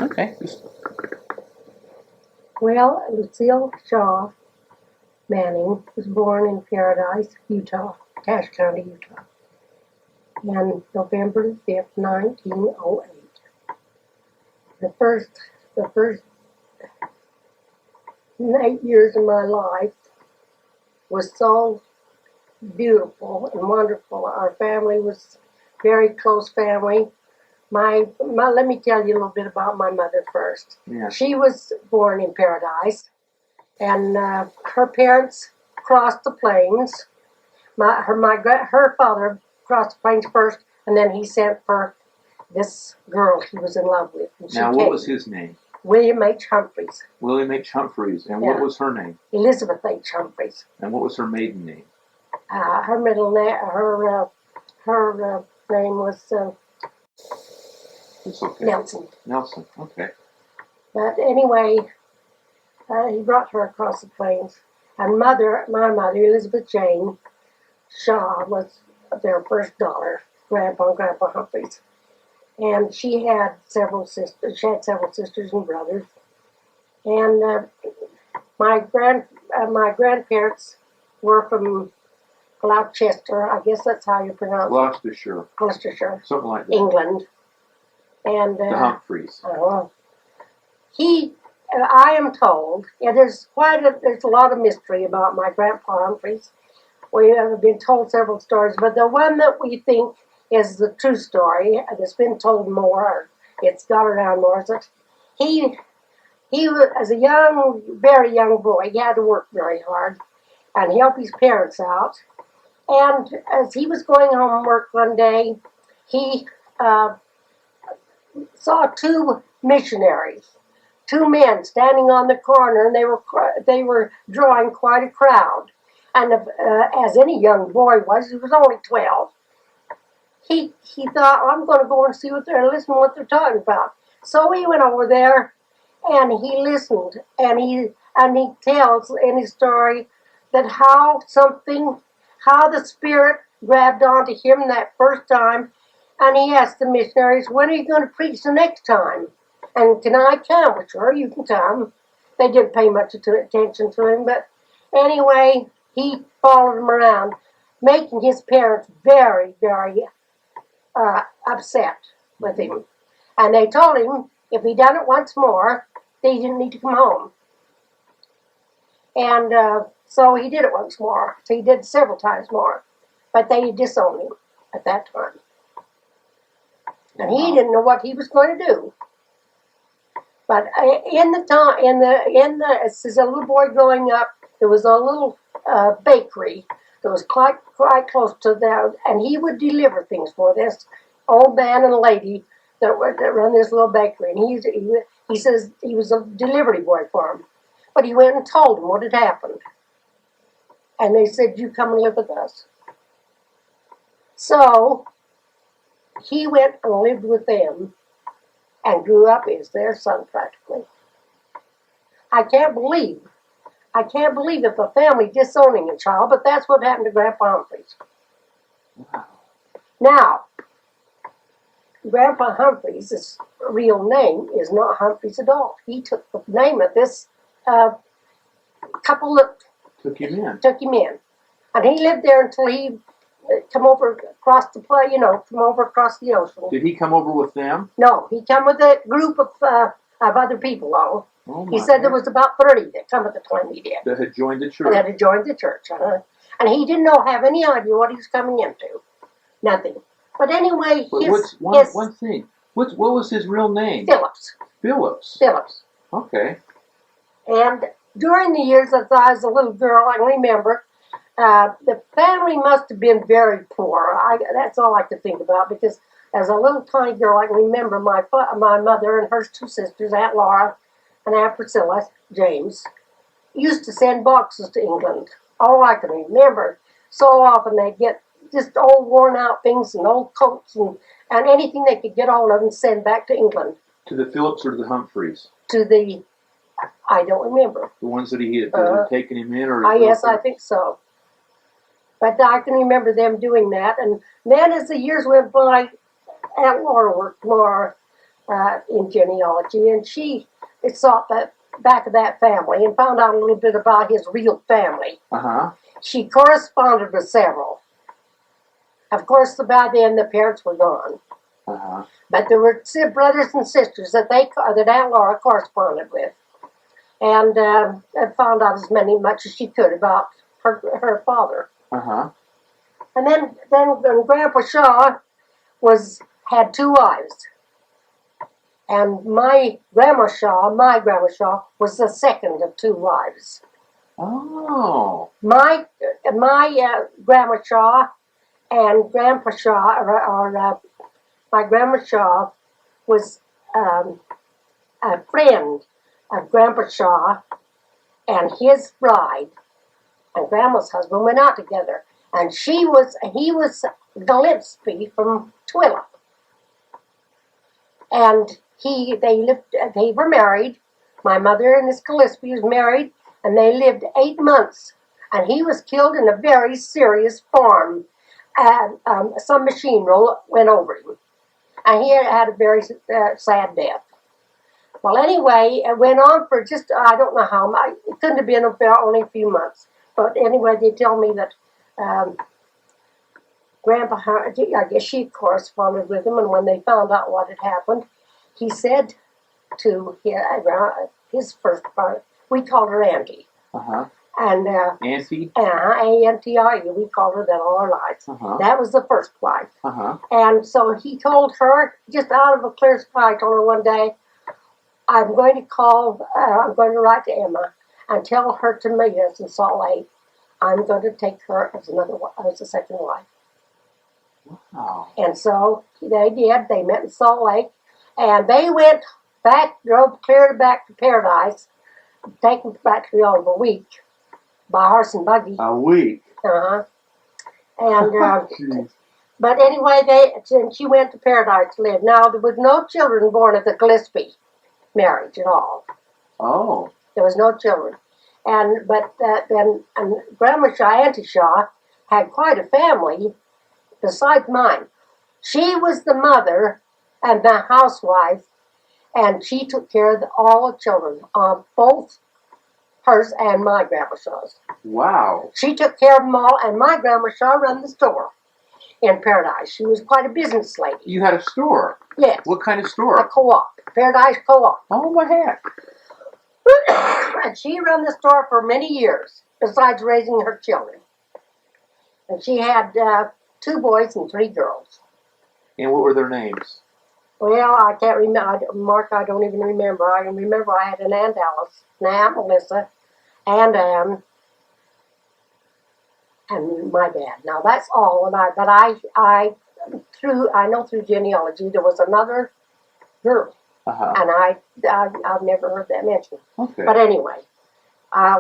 Okay. Well, Lucille Shaw Manning was born in Paradise, Utah, Cache County, Utah, on November 5th, 1908. The first 8 years of my life was so beautiful and wonderful. Our family was a very close family. Let me tell you a little bit about my mother first. Yeah. She was born in Paradise, and her parents crossed the plains. Her father crossed the plains first, and then he sent for this girl he was in love with. Now, what was his name? William H. Humphreys. William H. Humphreys. And what was her name? Elizabeth H. Humphreys. And what was her maiden name? Her middle name, her name was Okay. Nelson. Nelson. Okay. But anyway, he brought her across the plains. And my mother, Elizabeth Jane Shaw, was their first daughter, Grandpa and Grandpa Humphreys. And she had several sisters. She had several sisters and brothers. And my grandparents were from Gloucester. I guess that's how you pronounce Gloucestershire. it. Gloucestershire. Something like that. England. And the Humphreys. I am told, there's a lot of mystery about my Grandpa Humphreys. We have been told several stories, but the one that we think is the true story, that's been told more, it's got around more, is that he was, as a very young boy, he had to work very hard and help his parents out. And as he was going home from work one day, he saw two missionaries, two men standing on the corner, and they were drawing quite a crowd. And as any young boy was, he was only 12. He thought, I'm going to go and see listen to what they're talking about. So he went over there, and he listened, and he tells in his story that how the Spirit grabbed onto him that first time. And he asked the missionaries, when are you going to preach the next time? And can I come? Well, sure, you can come. They didn't pay much attention to him, but anyway, he followed them around, making his parents very, very upset with him. And they told him if he done it once more, they didn't need to come home. And so he did it once more. So he did several times more. But they disowned him at that time. And he didn't know what he was going to do. But as a little boy growing up, there was a little bakery that was quite close to that, and he would deliver things for this old man and lady that run this little bakery. And he says he was a delivery boy for him. But he went and told them what had happened. And they said, you come and live with us. So he went and lived with them and grew up as their son practically. I can't believe if a family disowning a child, but that's what happened to Grandpa Humphreys. Wow. Now, Grandpa Humphreys' real name is not Humphreys at all. He took the name of this couple that took him in. And he lived there until he come over across the ocean. Did he come over with them? No, he came with a group of other people, though. He said there was about 30 that come at the time he did. That had joined the church. And he didn't have any idea what he was coming into. Nothing. But anyway, one thing. What was his real name? Phillips. Okay. And during the years that I was a little girl, I remember the family must have been very poor. That's all I could think about, because as a little tiny girl, I can remember my mother and her two sisters, Aunt Laura and Aunt Priscilla James, used to send boxes to England. All I can remember. So often they'd get just old worn out things and old coats and anything they could get hold of and send back to England. To the Phillips or to the Humphreys? I don't remember. The ones that he had taken him in? Yes, I think so. But I can remember them doing that. And then as the years went by, Aunt Laura worked more. in genealogy, and she sought the back of that family and found out a little bit about his real family. She corresponded with several. Of course, by then the parents were gone. But there were brothers and sisters that Aunt Laura corresponded with, and found out much as she could about her father. And then Grandpa Shaw had 2 wives, and my Grandma Shaw was the second of 2 wives. Oh. My Grandma Shaw and Grandpa Shaw, or my Grandma Shaw was a friend of Grandpa Shaw, and his bride and Grandma's husband went out together, and he was Gillespie from Twilla, and they were married. My mother and this Gillespie was married, and they lived 8 months, and he was killed in a very serious farm. Some machine roll went over him, and he had a very sad death. Well, anyway, it went on for just, I don't know how much, it couldn't have been only a few months. But anyway, they tell me that Grandpa, I guess she corresponded with him, and when they found out what had happened, he said to his first wife, we called her Auntie. And Auntie? A-N-T-I-E, we called her that all our lives. That was the first wife. And so he told her, just out of a clear sky, told her one day, I'm going to write to Emma and tell her to meet us in Salt Lake. I'm going to take her as a second wife. Wow. And so they did. They met in Salt Lake, and they went back, drove clear back to Paradise, taken practically all of a week by horse and buggy. A week? And but anyway, she went to Paradise to live. Now, there was no children born at the Gillespie marriage at all. Oh. There was no children. But then Grandma Shaw, Auntie Shaw, had quite a family besides mine. She was the mother and the housewife, and she took care of all the children, both hers and my Grandma Shaw's. Wow. She took care of them all, and my Grandma Shaw ran the store in Paradise. She was quite a business lady. You had a store? Yes. What kind of store? A co-op. Paradise Co-op. Oh, my heck. And she ran the store for many years, besides raising her children. And she had 2 boys and 3 girls. And what were their names? Well, I can't remember. Mark, I don't even remember. I remember I had an Aunt Alice, an Aunt Melissa, and Anne, and my dad. Now that's all. But I know through genealogy there was another girl, and I've never heard that mentioned. Okay. But anyway,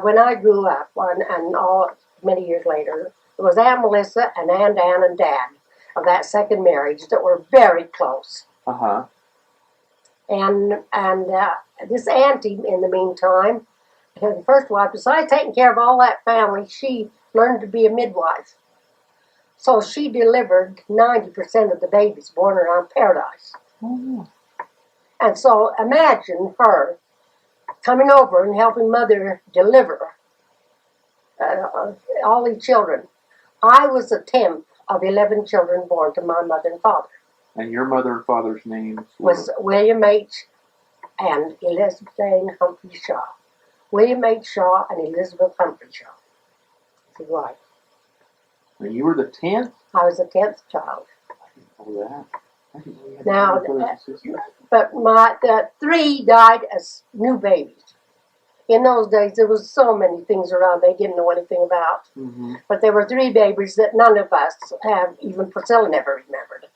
when I grew up, and all many years later, there was Aunt Melissa and Aunt Ann and Dad of that second marriage that were very close. And this auntie, in the meantime, the first wife, besides taking care of all that family, she learned to be a midwife. So she delivered 90% of the babies born around Paradise. And so imagine her coming over and helping Mother deliver all these children. I was the 10th of 11 children born to my mother and father. And your mother and father's names was William H. and Elizabeth Jane Humphrey Shaw. William H. Shaw and Elizabeth Humphrey Shaw. That's right. And you were the 10th? I was the 10th child. I didn't know that. I didn't know you had Now, brothers and sisters. but the 3 died as new babies. In those days, there was so many things around they didn't know anything about. But there were 3 babies that none of us have, even Priscilla never remembered.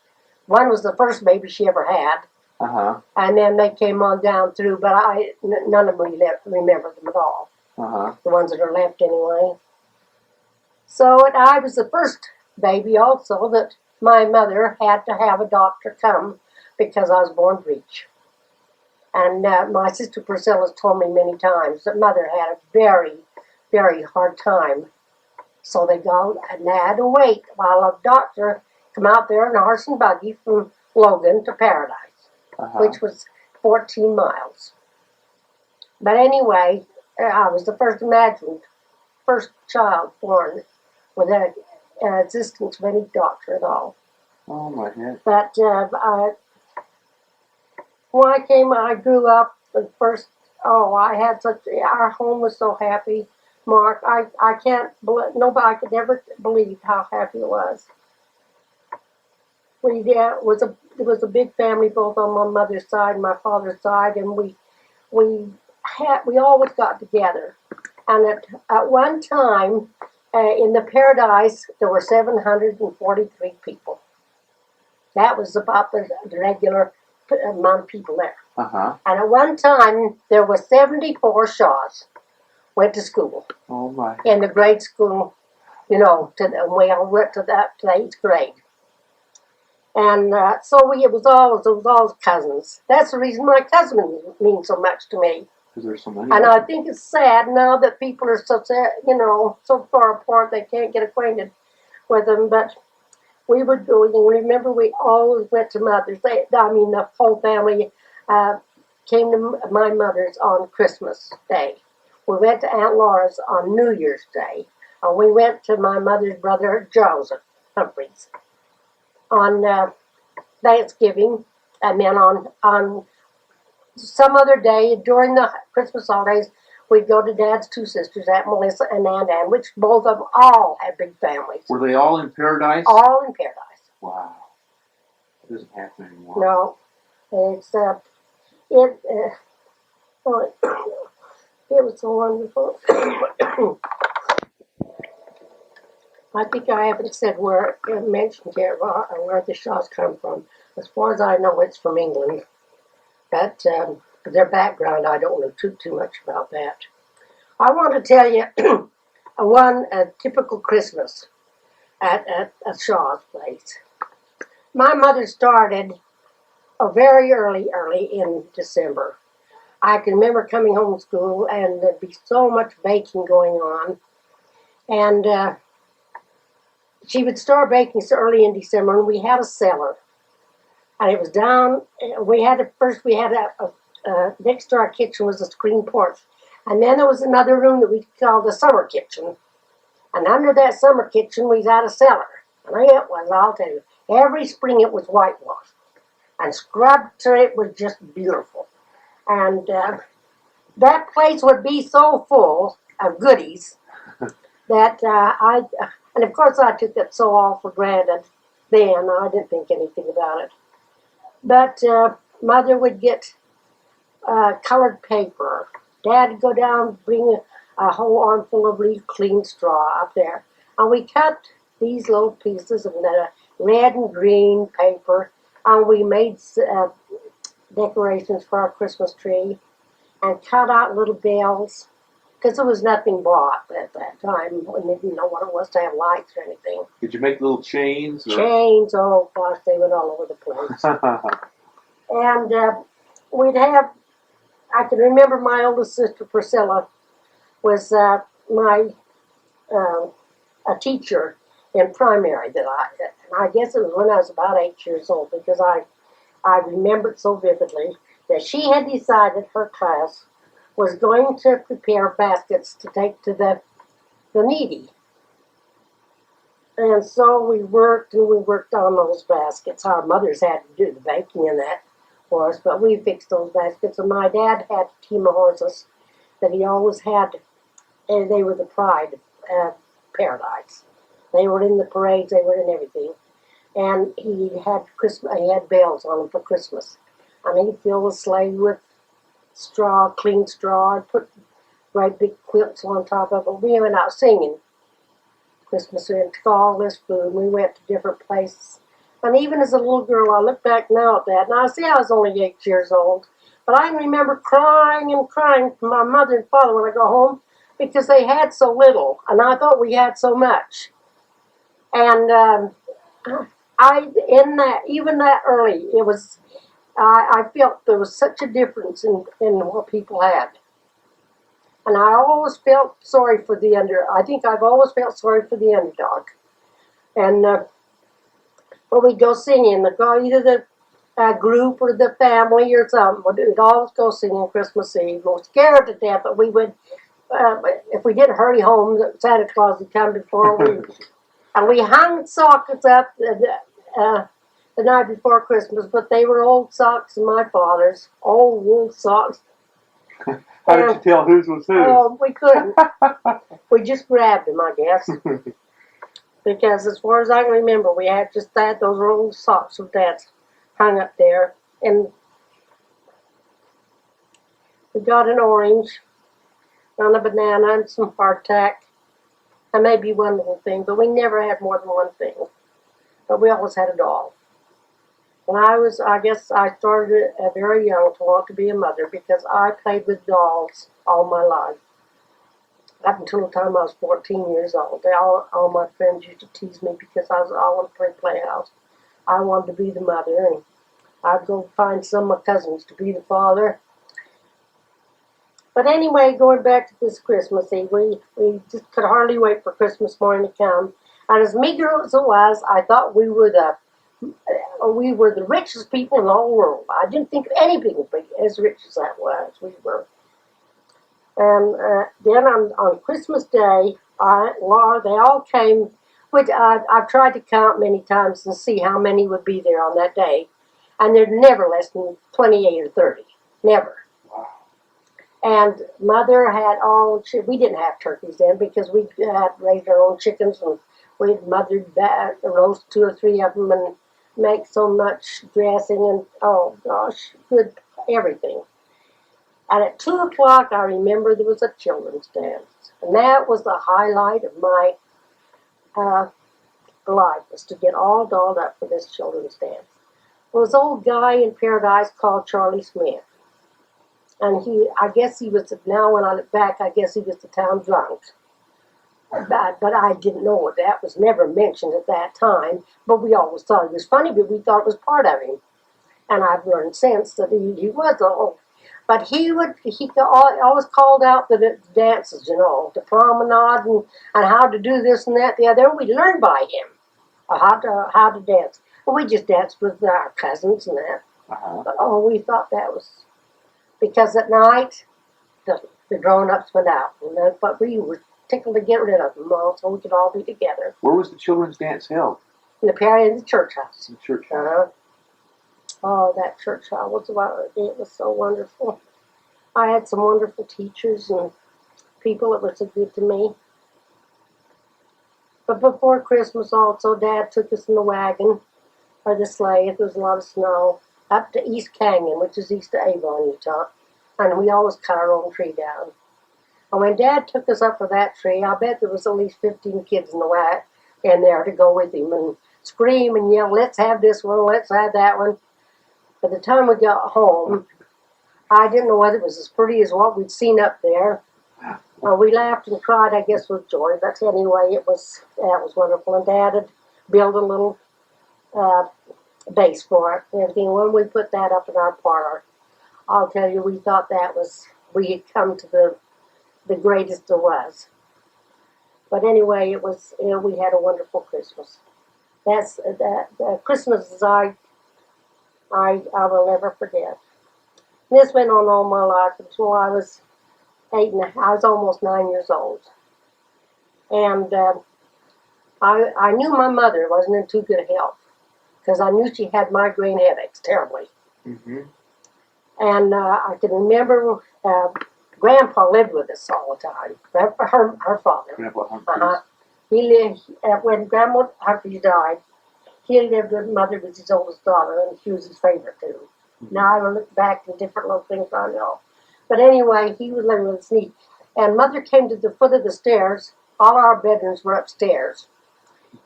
One was the first baby she ever had, and then they came on down through, but none of them remember them at all. The ones that are left anyway. So I was the first baby also that my mother had to have a doctor come because I was born breech. And my sister Priscilla's told me many times that Mother had a very, very hard time. So they had to wait while a doctor come out there in a horse and buggy from Logan to Paradise. which was 14 miles. But anyway, I was the first child born with an existence of any doctor at all. Oh my head. But when I grew up, the first, our home was so happy, Mark. I can't, nobody could ever believe how happy it was. It was a big family, both on my mother's side and my father's side, and we always got together. And at one time, in the Paradise, there were 743 people. That was about the regular amount of people there. And at one time, there were 74 Shaws went to school. Oh my. In the grade school, we all went to the 8th grade. And it was always cousins. That's the reason my cousin means so much to me. Because there's so many. And I think it's sad now that people are so far apart they can't get acquainted with them. But we were doing, and remember, we always went to Mother's. The whole family came to my mother's on Christmas Day. We went to Aunt Laura's on New Year's Day. And we went to my mother's brother, Joseph Humphreys, on Thanksgiving. And then on some other day during the Christmas holidays, we'd go to Dad's two sisters, Aunt Melissa and Aunt Ann, which both of them all had big families. Were they all in Paradise? All in Paradise. Wow. It doesn't happen anymore. No. It's, it was so wonderful. I think I haven't said mentioned here where the Shaws come from. As far as I know, it's from England. But their background, I don't know too much about that. I want to tell you a typical Christmas at a Shaw's place. My mother started very early in December. I can remember coming home from school and there'd be so much baking going on. And she would start baking so early in December, and we had a cellar. And it was down, next to our kitchen was a screen porch. And then there was another room that we called the summer kitchen. And under that summer kitchen, we had a cellar. And it was, I'll tell you, every spring it was whitewashed. And scrubbed to it was just beautiful. And that place would be so full of goodies that and of course I took it so all for granted then. I didn't think anything about it. But Mother would get colored paper. Dad would go down, bring a whole armful of really clean straw up there. And we cut these little pieces of red and green paper. And we made decorations for our Christmas tree and cut out little bells. Because there was nothing bought at that time. We didn't know what it was to have lights or anything. Did you make little chains? Or? Chains, oh gosh, they went all over the place. And we'd have, I can remember my oldest sister Priscilla was a teacher in primary and I guess it was when I was about 8 years old, because I remembered so vividly that she had decided her class was going to prepare baskets to take to the needy. And so we worked on those baskets. Our mothers had to do the baking in that for us, but we fixed those baskets. And my dad had a team of horses that he always had, and they were the pride of Paradise. They were in the parades, they were in everything. And he had bells on them for Christmas. And he'd fill the sleigh with straw, clean straw, and put great big quilts on top of it. We went out singing Christmas and took all this food. We went to different places. And even as a little girl, I look back now at that, and I see I was only 8 years old. But I remember crying and crying for my mother and father when I go home because they had so little, and I thought we had so much. And even that early, it was. I felt there was such a difference in what people had. And I always felt sorry for I think I've always felt sorry for the underdog. And when we'd go singing, either a group or the family or something. We'd always go singing Christmas Eve. We were scared to death, but we would, if we didn't hurry home, Santa Claus would come before we. And we hung sockets up the night before Christmas, but they were old socks of my father's, old wool socks. How did you tell whose was whose? Oh, we couldn't. We just grabbed them, I guess. Because as far as I can remember, we had just that, those old socks of Dad's hung up there. And we got an orange, and a banana, and some hardtack, and maybe one little thing, but we never had more than one thing. But we always had a doll. And I guess I started very young to want to be a mother because I played with dolls all my life. Up until the time I was 14 years old. All my friends used to tease me because I wanted to play playhouse. I wanted to be the mother, and I'd go find some of my cousins to be the father. But anyway, going back to this Christmas Eve, we just could hardly wait for Christmas morning to come. And as meager as it was, I thought we were the richest people in the whole world. I didn't think of anything would be as rich as that was. We were. And then on Christmas Day, they all came, which I've tried to count many times and see how many would be there on that day. And there's never less than 28 or 30. Never. Wow. And Mother had we didn't have turkeys then because we had raised our own chickens, and we'd mothered that, roast 2 or 3 of them and make so much dressing and, oh gosh, good everything. And at 2 o'clock, I remember there was a children's dance. And that was the highlight of my life, was to get all dolled up for this children's dance. There was an old guy in Paradise called Charlie Smith. And I guess he was, now when I look back, I guess he was the town drunk. But I didn't know it. That was never mentioned at that time. But we always thought it was funny, but we thought it was part of him. And I've learned since that he was old. But he always called out the dances, the promenade and how to do this and that. The other, we learned by him how to dance. And we just danced with our cousins and that. Uh-huh. But we thought that was because at night the grown-ups went out, but we were tickled to get rid of them all so we could all be together. Where was the children's dance held? In the church house. In the church house. Oh, that church house it was so wonderful. I had some wonderful teachers and people that were so good to me. But before Christmas also, Dad took us in the wagon, or the sleigh, if there was a lot of snow, up to East Canyon, which is east of Avon, Utah. And we always cut our own tree down. And when Dad took us up for that tree, I bet there was at least 15 kids in there to go with him and scream and yell, let's have this one, let's have that one. By the time we got home, I didn't know whether it was as pretty as what we'd seen up there. We laughed and cried, I guess, with joy. But anyway, that was wonderful. And Dad had built a little base for it and everything. When we put that up in our parlor, I'll tell you, we thought we had come to the greatest there was. But anyway, we had a wonderful Christmas. That's Christmas I will never forget. And this went on all my life until I was I was almost 9 years old. And I knew my mother wasn't in too good health because I knew she had migraine headaches terribly. Mm-hmm. And I can remember Grandpa lived with us all the time. Her father. Grandpa Humphreys. He lived when Grandma Humphreys died. He lived with Mother, was his oldest daughter, and she was his favorite too. Mm-hmm. Now I look back to different little things I know. But anyway, he was living with us, and Mother came to the foot of the stairs. All our bedrooms were upstairs.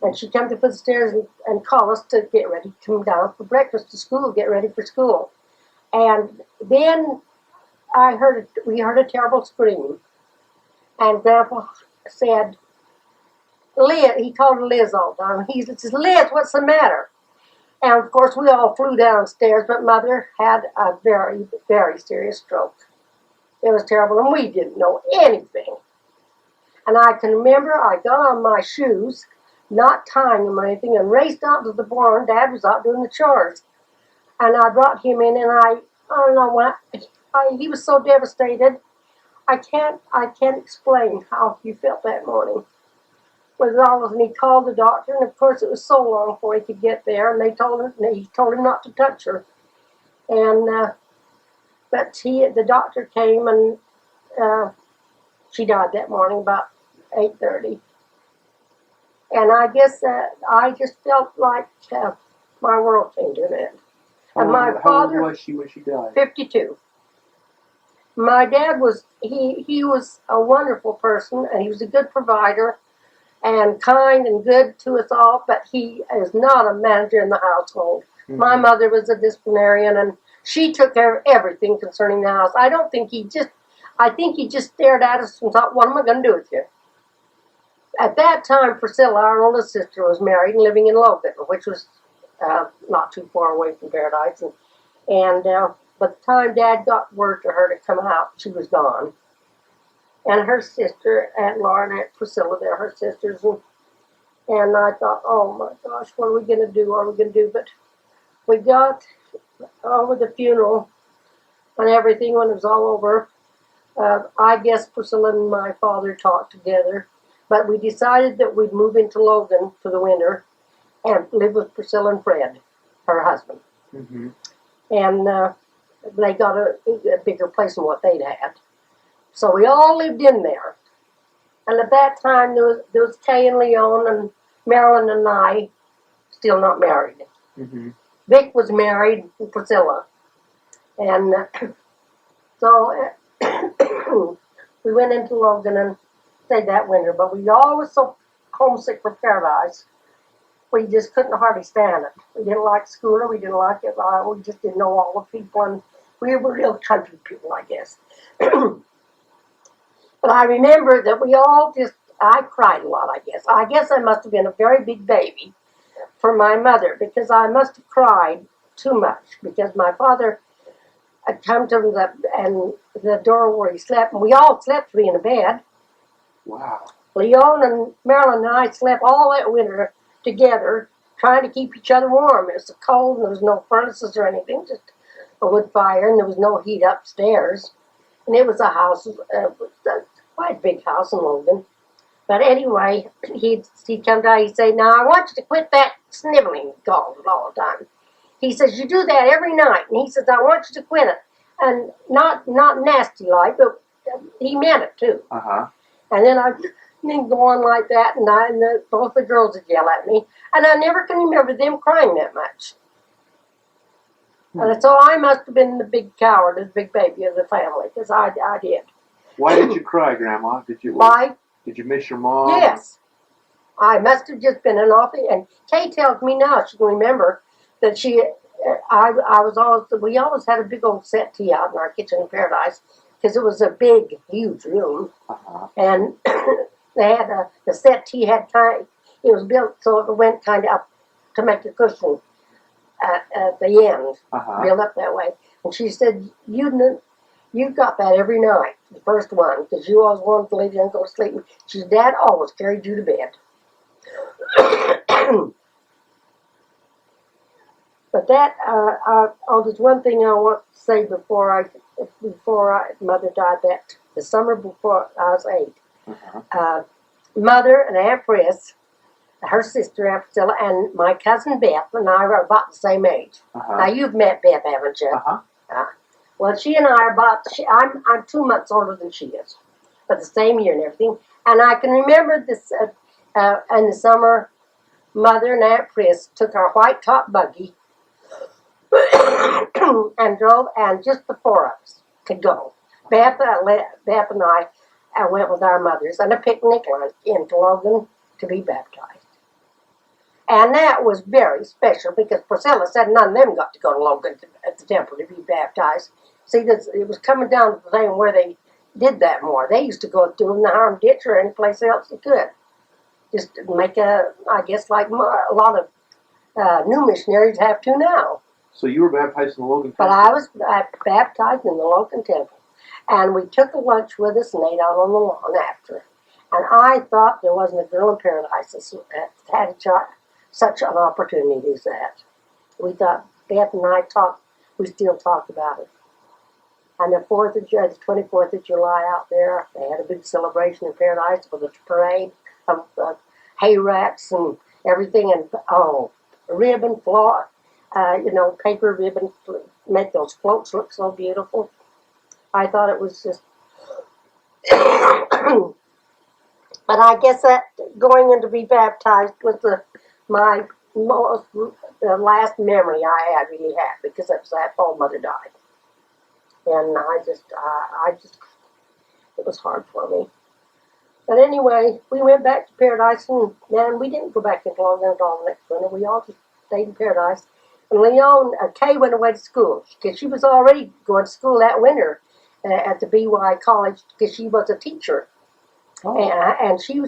And she came to the foot of the stairs and called us to get ready to come down for breakfast to school, get ready for school. And then we heard a terrible scream. And Grandpa said, Liz, he called her Liz all the time. He says, Liz, what's the matter? And of course, we all flew downstairs, but Mother had a very, very serious stroke. It was terrible, and we didn't know anything. And I can remember I got on my shoes, not tying them or anything, and raced out to the barn. Dad was out doing the chores. And I brought him in, and I don't know what, he was so devastated. I can't explain how he felt that morning. Was all, and he called the doctor, and of course it was so long before he could get there, and he told him not to touch her. And but the doctor came, and she died that morning about 8:30. And I guess I just felt like my world came to an end. And my How father, old was she when she died? 52. My dad was he was a wonderful person, and he was a good provider, and kind and good to us all. But he is not a manager in the household. Mm-hmm. My mother was a disciplinarian, and she took care of everything concerning the house. I think he just stared at us and thought, "What am I going to do with you?" At that time, Priscilla, our oldest sister, was married and living in Logan, which was not too far away from Paradise. And by the time Dad got word to her to come out, she was gone. And her sister, Aunt Laura and Aunt Priscilla, they're her sisters. And I thought, oh my gosh, what are we going to do? What are we going to do? But we got over the funeral and everything when it was all over. I guess Priscilla and my father talked together. But we decided that we'd move into Logan for the winter and live with Priscilla and Fred, her husband. Mm-hmm. And they got a bigger place than what they'd had. So we all lived in there. And at that time, there was Kay and Leon and Marilyn and I still not married. Mm-hmm. Vic was married to Priscilla. And so we went into Logan and stayed that winter. But we all were so homesick for Paradise. We just couldn't hardly stand it. We didn't like school, we didn't like it. We just didn't know all the people, and we were real country people, I guess. But I remember that I cried a lot, I guess. I guess I must have been a very big baby for my mother, because I must have cried too much, because my father had come to the door where he slept, and we all slept three in a bed. Wow. Leon and Marilyn and I slept all that winter together, trying to keep each other warm. It was so cold, and there was no furnaces or anything, just a wood fire, and there was no heat upstairs. And it was a house, quite a big house in Logan. But anyway, he'd come down, he'd say, "Now, I want you to quit that sniveling," he called it all the time. He says, "You do that every night." And he says, "I want you to quit it." And not nasty like, but he meant it too. Uh-huh. And then I'd go on like that, and both the girls would yell at me. And I never can remember them crying that much. And so I must have been the big coward, the big baby of the family, because I did. Why did you cry, Grandma? Why? Did you miss your mom? Yes. I must have just been an awful. And Kay tells me now, she can remember, that we always had a big old settee out in our kitchen in Paradise, because it was a big, huge room. Uh-huh. And they had the settee had it was built so it went kind of up to make a cushion at the end, uh-huh. Built up that way. And she said, you got that every night, the first one, because you always wanted to lay down and go to sleep. She said, Dad always carried you to bed. But there's one thing I want to say before Mother died, that the summer before I was 8. Uh-huh. Mother and Aunt Pris, her sister Aunt Priscilla, and my cousin Beth and I were about the same age. Uh-huh. Now you've met Beth, haven't you? Uh-huh. Well, she and I are I'm 2 months older than she is, but the same year and everything. And I can remember this in the summer, Mother and Aunt Pris took our white top buggy and drove, and just the four of us could go. Beth and I went with our mothers on a picnic into Logan to be baptized. And that was very special, because Priscilla said none of them got to go to Logan at the temple to be baptized. See, it was coming down to the thing where they did that more. They used to go to the Harm Ditch or any place else they could. Just make I guess like a lot of new missionaries have to now. So you were baptized in the Logan Temple? But I was baptized in the Logan Temple. And we took a lunch with us and ate out on the lawn after. And I thought there wasn't a girl in Paradise that had such an opportunity as that. We thought, Beth and I we still talk about it. And the 24th of July out there, they had a big celebration in Paradise with a parade of hay racks and everything, and ribbon floor, paper ribbon, make those floats look so beautiful. I thought it was just, but I guess that going in to be baptized was my the last memory I really had, because it was after Mother died. And I just, it was hard for me. But anyway, we went back to Paradise, and then we didn't go back into Logan at all the next winter. We all just stayed in Paradise. And Kay went away to school, because she was already going to school that winter at the BY College, because she was a teacher. Oh. And she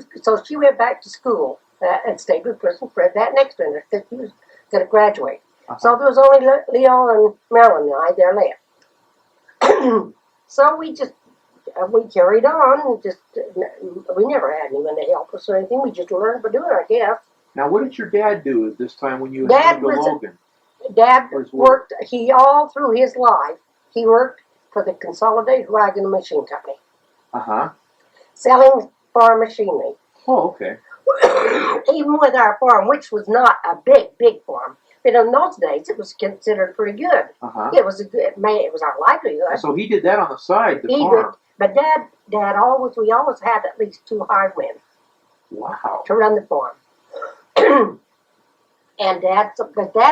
went back to school and stayed with Chris and Fred that next winter, because she was going to graduate. Uh-huh. So there was only Leon and Marilyn and I there left. So we carried on, and we never had anyone to help us or anything. We just learned by doing it, I guess. Now, what did your dad do at this time when you had moved to Logan? Dad worked, all through his life, he worked for the Consolidated Wagon and Machine Company. Uh-huh. Selling farm machinery. Oh, okay. Even with our farm, which was not a big farm. But in those days, it was considered pretty good. Uh-huh. It was it was our livelihood. So he did that on the side, the farm. But Dad we always had at least 2 hired men. Wow. To run the farm. And Dad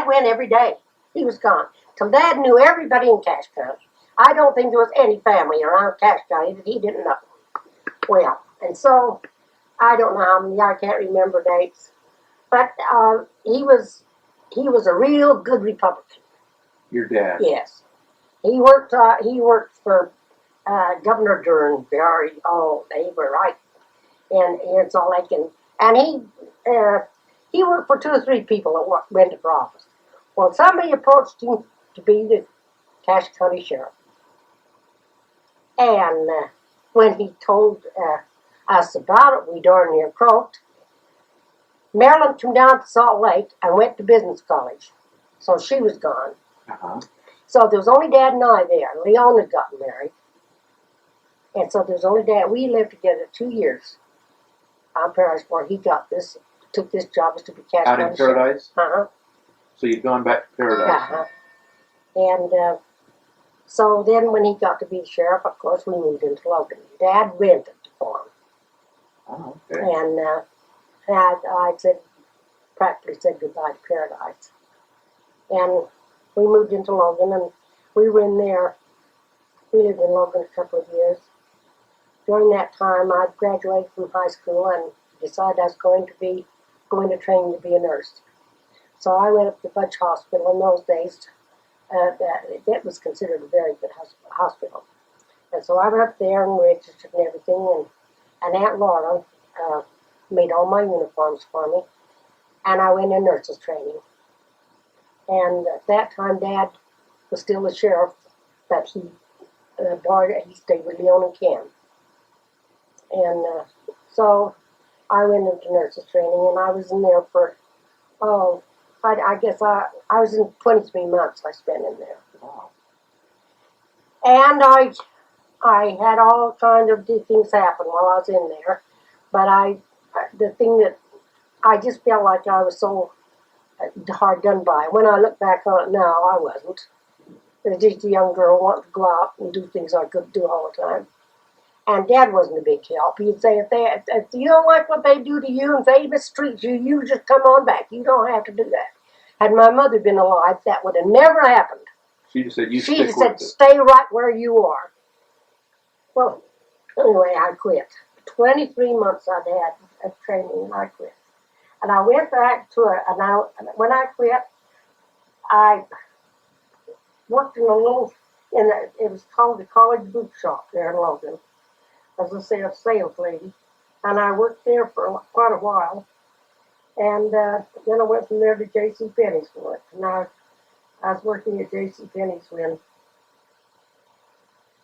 went every day. He was gone. So Dad knew everybody in Cache County. I don't think there was any family around Cache County that he didn't know. Well, and so, I don't know how many, I can't remember dates. But he was a real good Republican. Your dad? Yes. He worked for Governor Dern. They were right. And it's all they can. And he worked for 2 or 3 people that went for office. Well, somebody approached him to be the Cache County Sheriff. And when he told us about it, we darn near croaked. Marilyn came down to Salt Lake and went to business college. So she was gone. Uh-huh. So there was only Dad and I there. Leon had gotten married. And so there was only Dad. We lived together 2 years on Paradise before he took this job as to be Cache County Out in Paradise? Uh-huh. So you'd gone back to Paradise? Uh-huh. And so then when he got to be the sheriff, of course, we moved into Logan. Dad rented the farm. Oh, okay. And I practically said goodbye to Paradise. And we moved into Logan, and we were in there. We lived in Logan a couple of years. During that time, I graduated from high school and decided I was going to train to be a nurse. So I went up to Budge Hospital in those days. That was considered a very good hospital. And so I went up there and registered and everything, and Aunt Laura made all my uniforms for me, and I went in nurses training. And at that time, Dad was still the sheriff, but he stayed with Leon and Cam. And so I went into nurses training, and I was in there for, I guess I was in 23 months I spent in there. Wow. And I had all kinds of things happen while I was in there, but the thing that I just felt like I was so hard done by. When I look back on it now, I wasn't. I was just a young girl wanting to go out and do things I couldn't do all the time. And Dad wasn't a big help. He'd say, if you don't like what they do to you and they mistreat you, you just come on back. You don't have to do that. Had my mother been alive, that would have never happened. She just said, she just said, stay right where you are. Well, anyway, I quit. 23 months I'd had of training, and I quit. And I went back to when I quit, I worked in it was called the College Boot Shop there in Logan, as a sales lady. And I worked there for quite a while. And then I went from there to J.C. Penney's for it. And I was working at J.C. Penney's when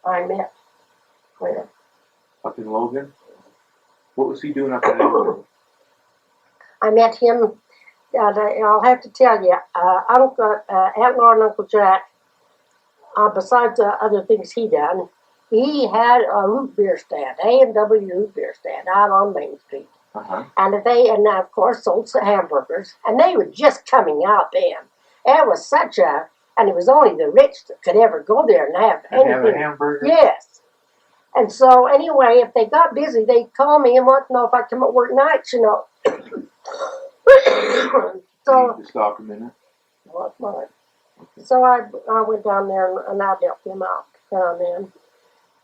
I met Claire. Up in Logan? What was he doing up in Logan? I met him, I'll have to tell you, Aunt Laura and Uncle Jack, besides the other things he done, he had a root beer stand, A&W root beer stand out on Main Street. And of course sold some hamburgers, and they were just coming out then. It was and it was only the rich that could ever go there and have anything. Have a hamburger? Yes. And so anyway, if they got busy, they'd call me and want to know if I'd come at work nights, So, you need to stop a minute. What's mine? Okay. So I went down there and I helped him out down then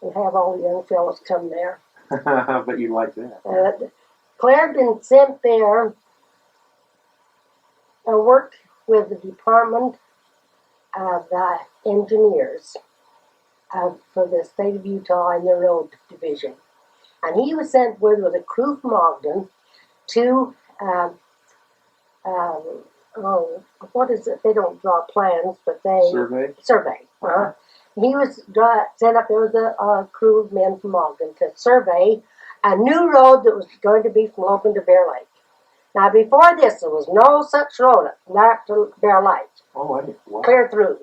and have all the young fellas come there. But you like that. Claire had been sent there and worked with the Department of Engineers for the state of Utah in the road division. And he was sent with a crew from Ogden to what is it? They don't draw plans, but they survey. He was sent up there with a crew of men from Ogden to survey a new road that was going to be from Logan to Bear Lake. Now, before this, there was no such road up to Bear Lake. Oh, I didn't. Wow. Clear through.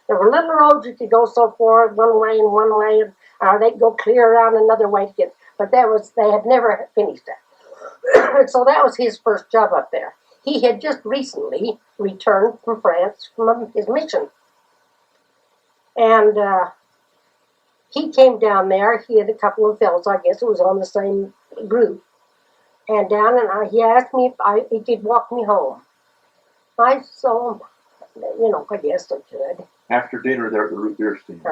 There were little roads you could go so far one way, or they'd go clear around another way to get. But they had never finished it. So that was his first job up there. He had just recently returned from France from his mission. And he came down there. He had a couple of fellows, I guess it was on the same group. And he asked me if he could walk me home. I guess I could. After dinner there at the root beer stand.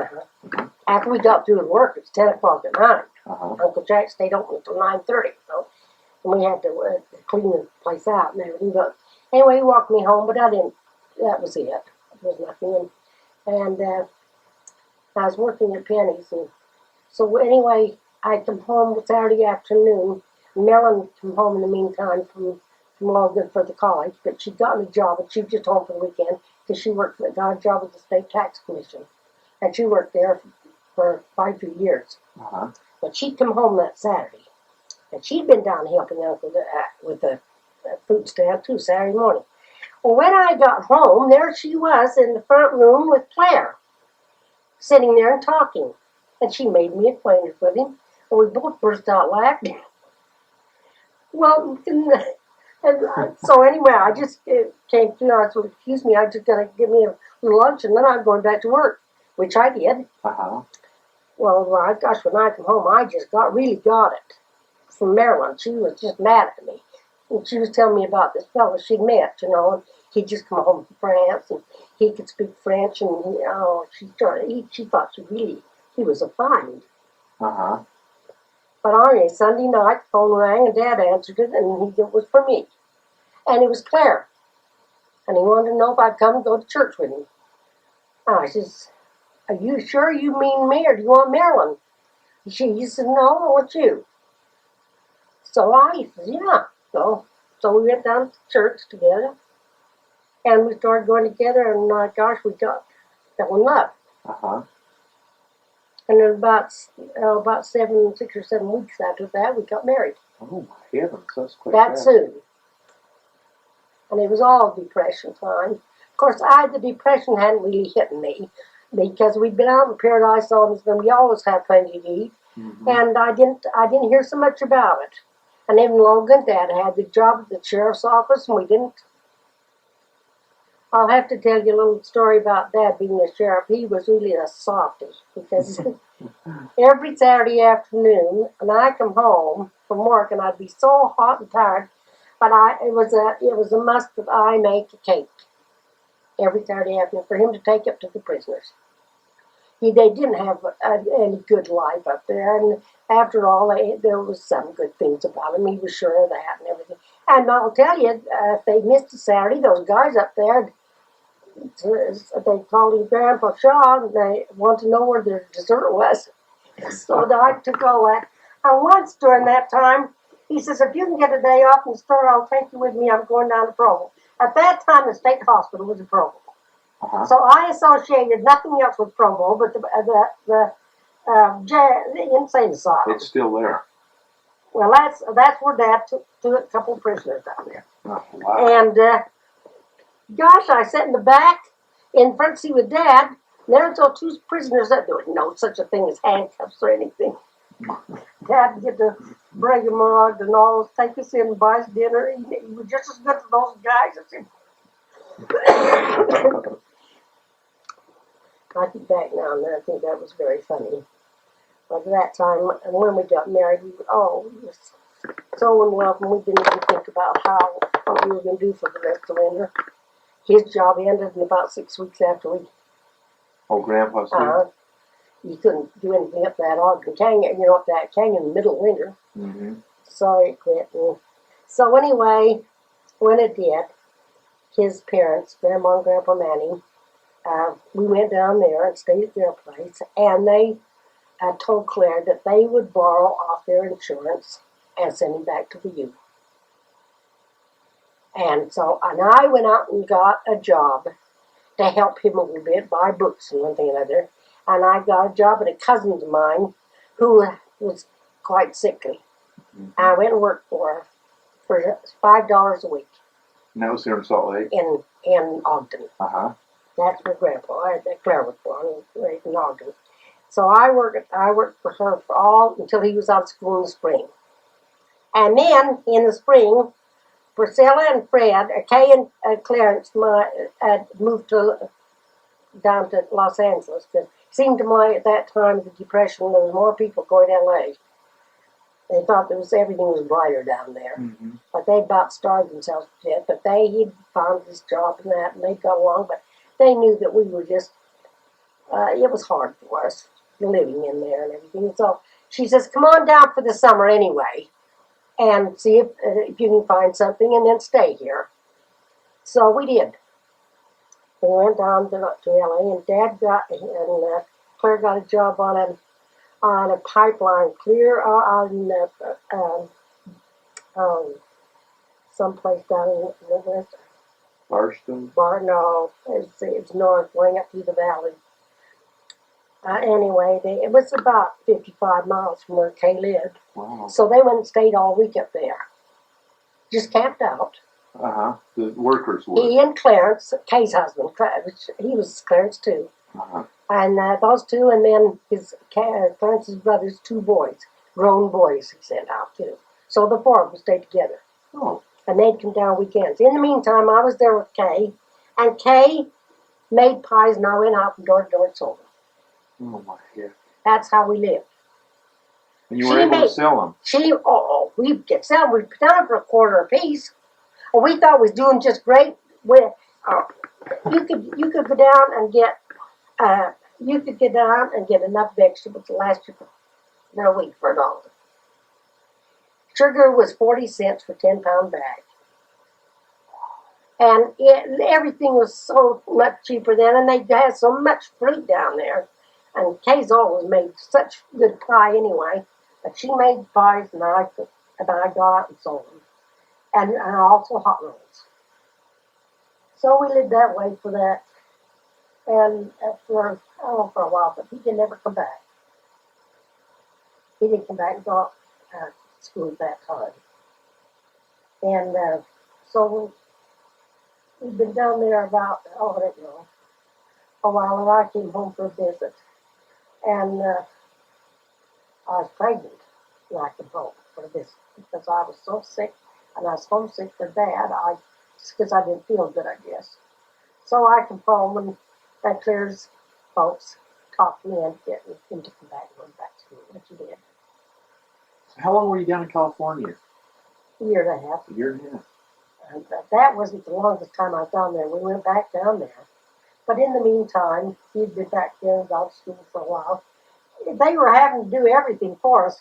After we got through work, it's 10 o'clock at night. Uncle Jack stayed open until 9:30, so we had to clean the place out and everything. But anyway, he walked me home, but I didn't. That was it. There was nothing. And I was working at Penny's, and so anyway, I come home Saturday afternoon. Marilyn came home in the meantime from Logan for the college, but she'd gotten a job, and she was just home for the weekend because she got a job with the State Tax Commission, and she worked there for 5 years. But she'd come home that Saturday, and she'd been down helping Uncle with the food stand too Saturday morning. Well, when I got home, there she was in the front room with Claire, sitting there and talking, and she made me acquainted with him, and we both burst out laughing. Well, so anyway, I just came through. I said, "Excuse me, I just got to give me a little lunch, and then I'm going back to work," which I did. Well, gosh, when I come home, I just really got it from Marilyn. She was just mad at me, and she was telling me about this fellow she'd met, and he'd just come home from France, and he could speak French, and she thought he was a find. But on a Sunday night, the phone rang, and Dad answered it, and it was for me. And it was Claire. And he wanted to know if I'd come and go to church with him. And I says, "Are you sure you mean me, or do you want Marilyn?" He said, "No, I want you." So I said, "Yeah." So we went down to church together, and we started going together, and gosh, we fell in love. And then about 6 or 7 weeks after that, we got married. Oh my heavens, that's quick. That soon. And it was all depression time. Of course, the depression hadn't really hit me because we'd been out in Paradise Islands, and we always had plenty to eat. And I didn't hear so much about it. And even Logan, Dad had the job at the sheriff's office, and we didn't. I'll have to tell you a little story about Dad being a sheriff. He was really a softie because every Saturday afternoon, when I come home from work, and I'd be so hot and tired, but it was a must that I make a cake every Saturday afternoon for him to take up to the prisoners. They didn't have any good life up there, and after all, there was some good things about him. He was sure of that and everything. And I'll tell you, if they missed a Saturday, those guys up there, they called him Grandpa Shaw, and they wanted to know where their dessert was. So I took all that. And once during that time, he says, "If you can get a day off in the store, I'll take you with me. I'm going down to Provo." At that time, the state hospital was in Provo. So I associated nothing else with Provo but the insane asylum. It's still there. Well, that's where Dad took a couple of prisoners down there. Oh, wow. And Gosh, I sat in the back, in front seat with Dad. And there were two prisoners that there was no such a thing as handcuffs or anything. Dad would get to bring him on and all, take us in and buy us dinner. He was just as good as those guys as him. I think back now and then, I think that was very funny. Like that time, and when we got married, we were so in love, and we didn't even think about what we were going to do for the rest of the winter. His job ended in about 6 weeks after we. Oh, Grandpa's here. You couldn't do anything up that Ogden Canyon, up that canyon in the middle of winter. Mm-hmm. So it quit. So anyway, when it did, his parents, Grandma and Grandpa Manning, we went down there and stayed at their place, and they told Claire that they would borrow off their insurance and send him back to the U. And I went out and got a job to help him a little bit, buy books and one thing and another. And I got a job at a cousin of mine who was quite sickly. Mm-hmm. I went and worked for $5 a week. And that was here in Salt Lake? In Ogden. Uh-huh. That's where Claire was born, right in Ogden. So I worked for her until he was out of school in the spring. And then, in the spring, Priscilla and Fred, Kay and Clarence had moved down to Los Angeles. Because it seemed to me at that time of the Depression, there was more people going to L.A. They thought everything was brighter down there. Mm-hmm. But they about starved themselves to death. But he'd found this job and that, and they got along. But they knew that we were just, it was hard for us living in there and everything. So she says, come on down for the summer anyway and see if you can find something and then stay here. So we did. We went down to LA, and Claire got a job on a pipeline clear on someplace down in the west. Barstow? No, it's north, going up through the valley. Anyway, it was about 55 miles from where Kay lived. Wow. So they went and stayed all week up there. Just camped out. Uh-huh. The workers were. He and Clarence, Kay's husband, he was Clarence too. Uh-huh. And those two, and then Clarence's brother's 2 boys, grown boys he sent out too. So the 4 of them stayed together. Oh. And they'd come down weekends. In the meantime, I was there with Kay, and Kay made pies, and I went out from door to door and sold them. Oh my God. That's how we lived. And you were able to sell them? We'd get some. We'd put them for a quarter apiece. And we thought we was doing just great. You could go down and get enough vegetables to last you for a week for $1. Sugar was 40 cents for a 10-pound bag. And everything was so much cheaper then, and they had so much fruit down there. And Kay's always made such good pie anyway. But she made pies, and I got out and sold them. And also hot rolls. So we lived that way for that. And for a while, but he didn't ever come back. He didn't come back and go to school at that time. And so we've been down there about, I don't know, a while, and I came home for a visit. And I was pregnant when I came home for a visit because I was so sick, and I was homesick for Dad, because I didn't feel good, I guess. So I came home, and that Claire's folks talked me into getting him to come back and go back to school, which he did. So how long were you down in California? A year and a half. A year and a half. And that wasn't the longest time I was down there. We went back down there. But in the meantime, he'd been back there and got to school for a while. They were having to do everything for us,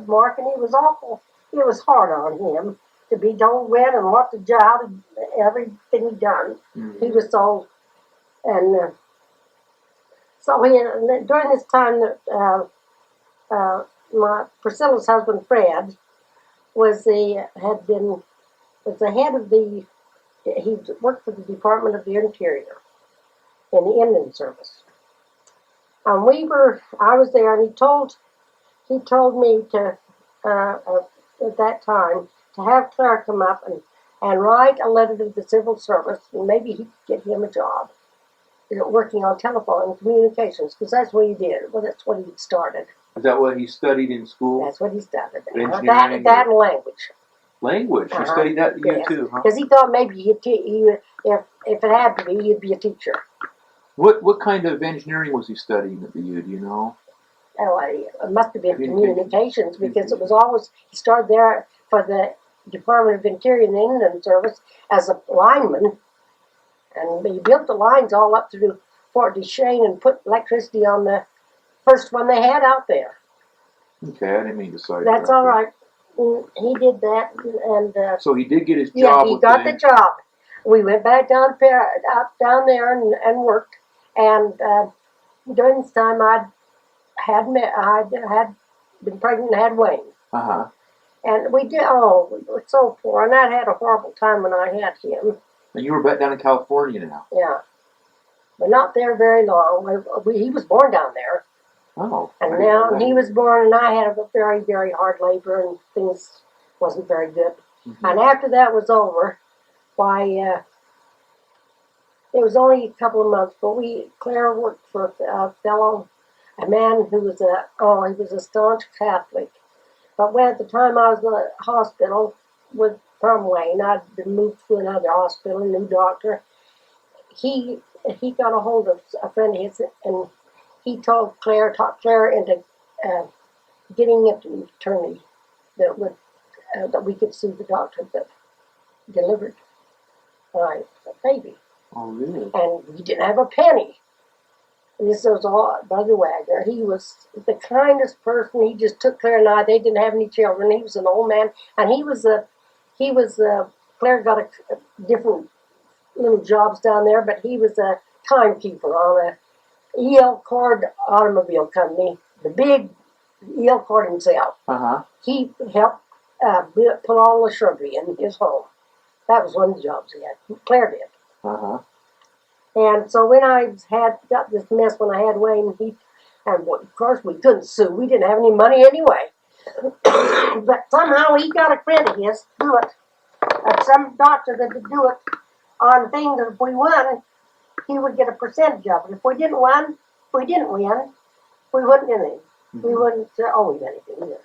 Mark, and it was awful. It was hard on him to be told when and what to do, everything he'd done. Mm-hmm. He was so, and during this time that my Priscilla's husband Fred was the head of he worked for the Department of the Interior in the Indian Service. And I was there, and he told me to, at that time, to have Claire come up and write a letter to the civil service, and maybe he could get him a job working on telephone and communications, because that's what he did. Well, that's what he started. Is that what he studied in school? That's what he started. Engineering? That and language. Language? You studied that you too, huh? Because he thought maybe if it had to be, he'd be a teacher. What kind of engineering was he studying at the U? Do you know? Oh, it must have been communications, because it was always, he started there for the Department of Interior and Inland Service as a lineman, and he built the lines all up through Fort Duchesne and put electricity on the first one they had out there. Okay, I didn't mean to say That's all right. He did that, and so he did get his job. Yeah, he got the job. We went back down there and worked, and during this time I'd been pregnant and had Wayne. And we were so poor, and I'd had a horrible time when I had him. And you were back down in California now. Yeah, but not there very long. He was born down there. Oh. And now he was born, and I had a very, very hard labor, and things wasn't very good. Mm-hmm. And after that was over, it was only a couple of months, but Claire worked for a man who was he was a staunch Catholic. But at the time I was in the hospital from Wayne, I'd been moved to another hospital, a new doctor. He got a hold of a friend of his, and he talked Claire into getting an attorney that we could sue the doctor that delivered my baby. Oh, really? And we didn't have a penny. And this was all Brother Wagner. He was the kindest person. He just took Claire and I. They didn't have any children. He was an old man, and Claire got a different little jobs down there, but he was a timekeeper on a E.L. Cord automobile company, the big E.L. Cord himself. He helped put all the shrubbery in his home. That was one of the jobs he had. Claire did. And so when I got this mess when I had Wayne, and of course we couldn't sue. We didn't have any money anyway. But somehow he got a friend of his to do it. Some doctor that would do it on things that if we won, he would get a percentage of it. If we didn't win, we wouldn't get anything. We wouldn't owe him anything either.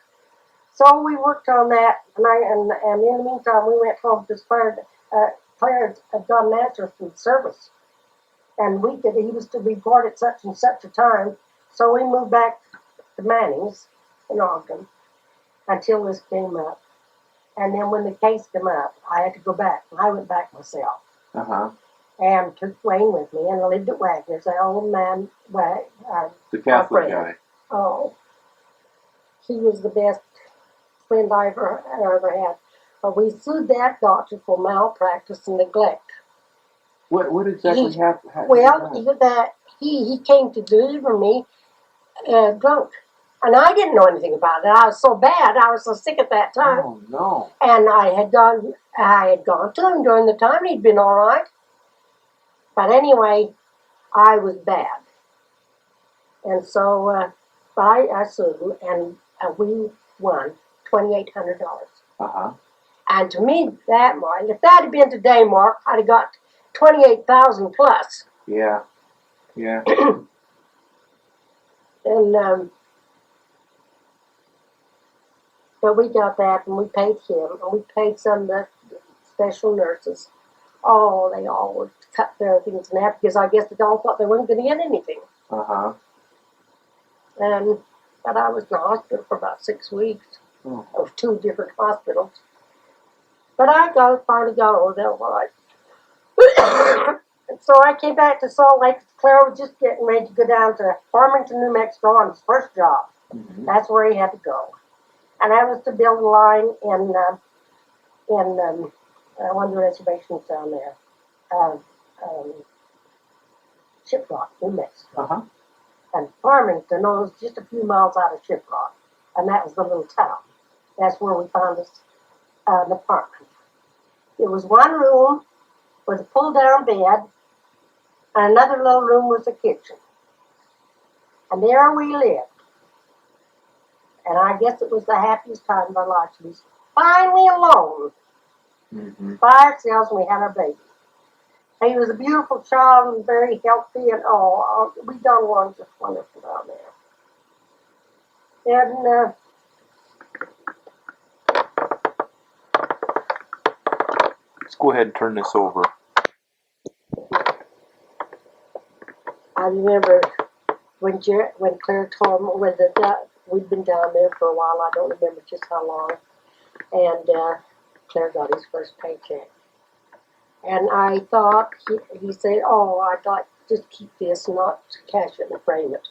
So we worked on that, and in the meantime, we went home because Claire had got an answer from the service. And he was to report at such and such a time. So we moved back to Manning's in Ogden until this came up. And then when the case came up, I had to go back. I went back myself. And took Wayne with me, and I lived at Wagner's. That old man, the Catholic guy. Oh, he was the best friend I ever had. But we sued that doctor for malpractice and neglect. What exactly happened? Well, he came to deliver me drunk. And I didn't know anything about it. I was so bad. I was so sick at that time. Oh, no. And I had gone to him during the time. He'd been all right. But anyway, I was bad. And so I sued him, and we won $2,800. And to me, if that had been today, Mark, I'd have got $28,000 plus. Yeah. And but we got that, and we paid him, and we paid some of the special nurses. Oh, they all would cut their things in half because I guess they all thought they weren't going to get anything. But I was in the hospital for about 6 weeks of 2 different hospitals. But I finally got over that all right. And so I came back to Salt Lake. Claire was just getting ready to go down to Farmington, New Mexico on his first job. That's where he had to go. And I was to build a line in one of the reservations down there, Shiprock, New Mexico. And Farmington was just a few miles out of Shiprock, and that was the little town. That's where we found us an apartment. It was one room with a pull-down bed, and another little room was the kitchen. And there we lived. And I guess it was the happiest time of our lives. We was finally alone. by ourselves, and we had our baby. He was a beautiful child and very healthy and all. We got along just wonderful down there. And Let's go ahead and turn this over. I remember when Claire told me we'd been down there for a while. I don't remember just how long. And Claire got his first paycheck. And I thought, he said, oh, I'd like just keep this, not cash it and frame it.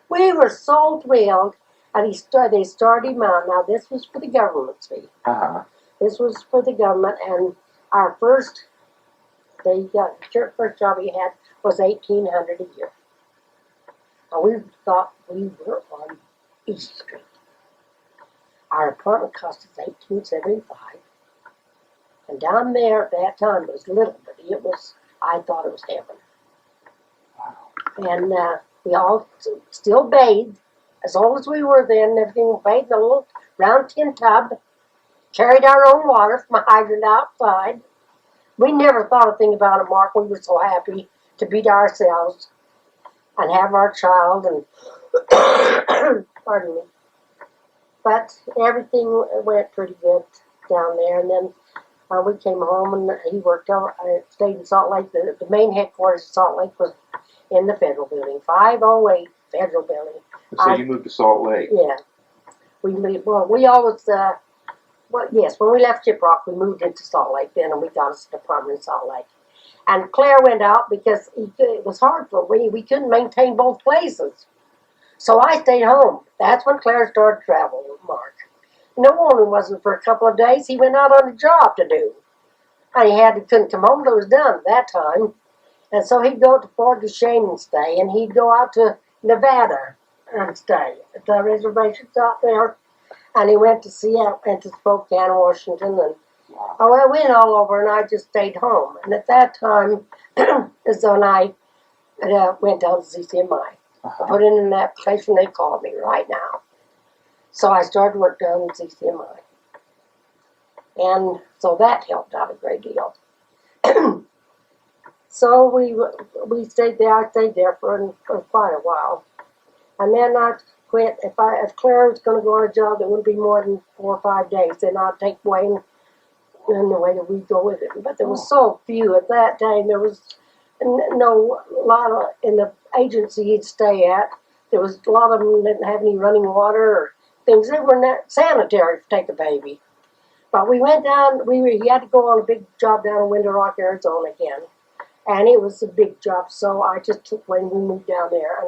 We were so thrilled, and they started him out. Now, this was for the government's fee. This was for the government, and our first job he had was $1,800 a year. And we thought we were on East Street. Our apartment cost us $1,875. And down there at that time it was little, but I thought it was heaven. And we all still bathed, as old as we were then, and everything. We bathed in a little round tin tub, carried our own water from a hydrant outside. We never thought a thing about it, Mark. We were so happy to be to ourselves and have our child, and pardon me. But everything went pretty good down there, and then we came home, and he worked out. I stayed in Salt Lake. The main headquarters of Salt Lake was in the Federal Building, 508 Federal Building. So you moved to Salt Lake? Yeah. We always, yes, when we left Shiprock, we moved into Salt Lake then, and we got us an apartment in Salt Lake. And Claire went out because it was hard for me. We couldn't maintain both places. So I stayed home. That's when Claire started traveling with Mark. No one wasn't for a couple of days. He went out on a job to do. And he couldn't come home till it was done at that time. And so he'd go to Fort Duchesne and stay, and he'd go out to Nevada and stay at the reservations out there. And he went to Seattle, went to Spokane, Washington, and I went all over, and I just stayed home. And at that time is when I went down to CCMI. I put in an application. They called me right now. So I started work down in CCMI. And so that helped out a great deal. So we stayed there. I stayed there for quite a while. And then I quit. If Claire was going to go on a job that wouldn't be more than 4 or 5 days, then I'd take Wayne, and the way that we'd go with it. But there was so few at that time. There was no lot of, in the agency he'd stay at, there was a lot of them that didn't have any running water or things. They were not sanitary to take a baby. But we went down, he had to go on a big job down in Window Rock, Arizona again. And it was a big job, so I just took Wayne, we moved down there.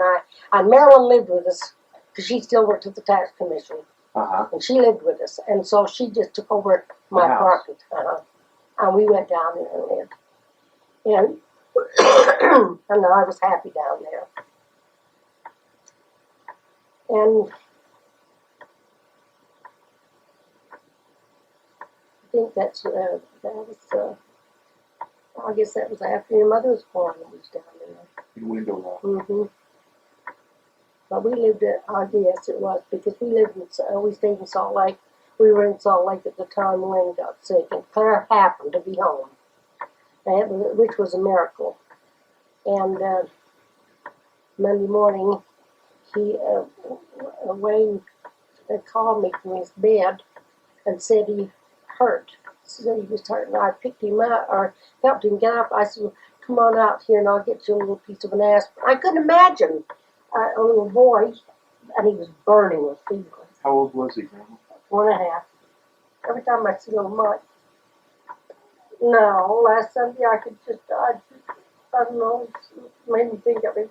And Marilyn lived with us, because she still worked at the tax commission. And she lived with us. And so she just took over my apartment. And we went down there and lived. And I was happy down there. And I think that was, I guess that was after your mother was born when we was down there. In Window Rock. But we lived at, I guess it was, because we stayed in Salt Lake. We were in Salt Lake at the time when Wayne got sick, and Claire happened to be home, which was a miracle. And Monday morning, Wayne called me from his bed and said he hurt. Said he was hurt, and I picked him up, or helped him get up. I said, well, come on out here and I'll get you a little piece of an aspirin. I couldn't imagine a little boy, and he was burning with fever. How old was he? 1.5. Every time I see little Mike. No, last Sunday I don't know, it made me think of it.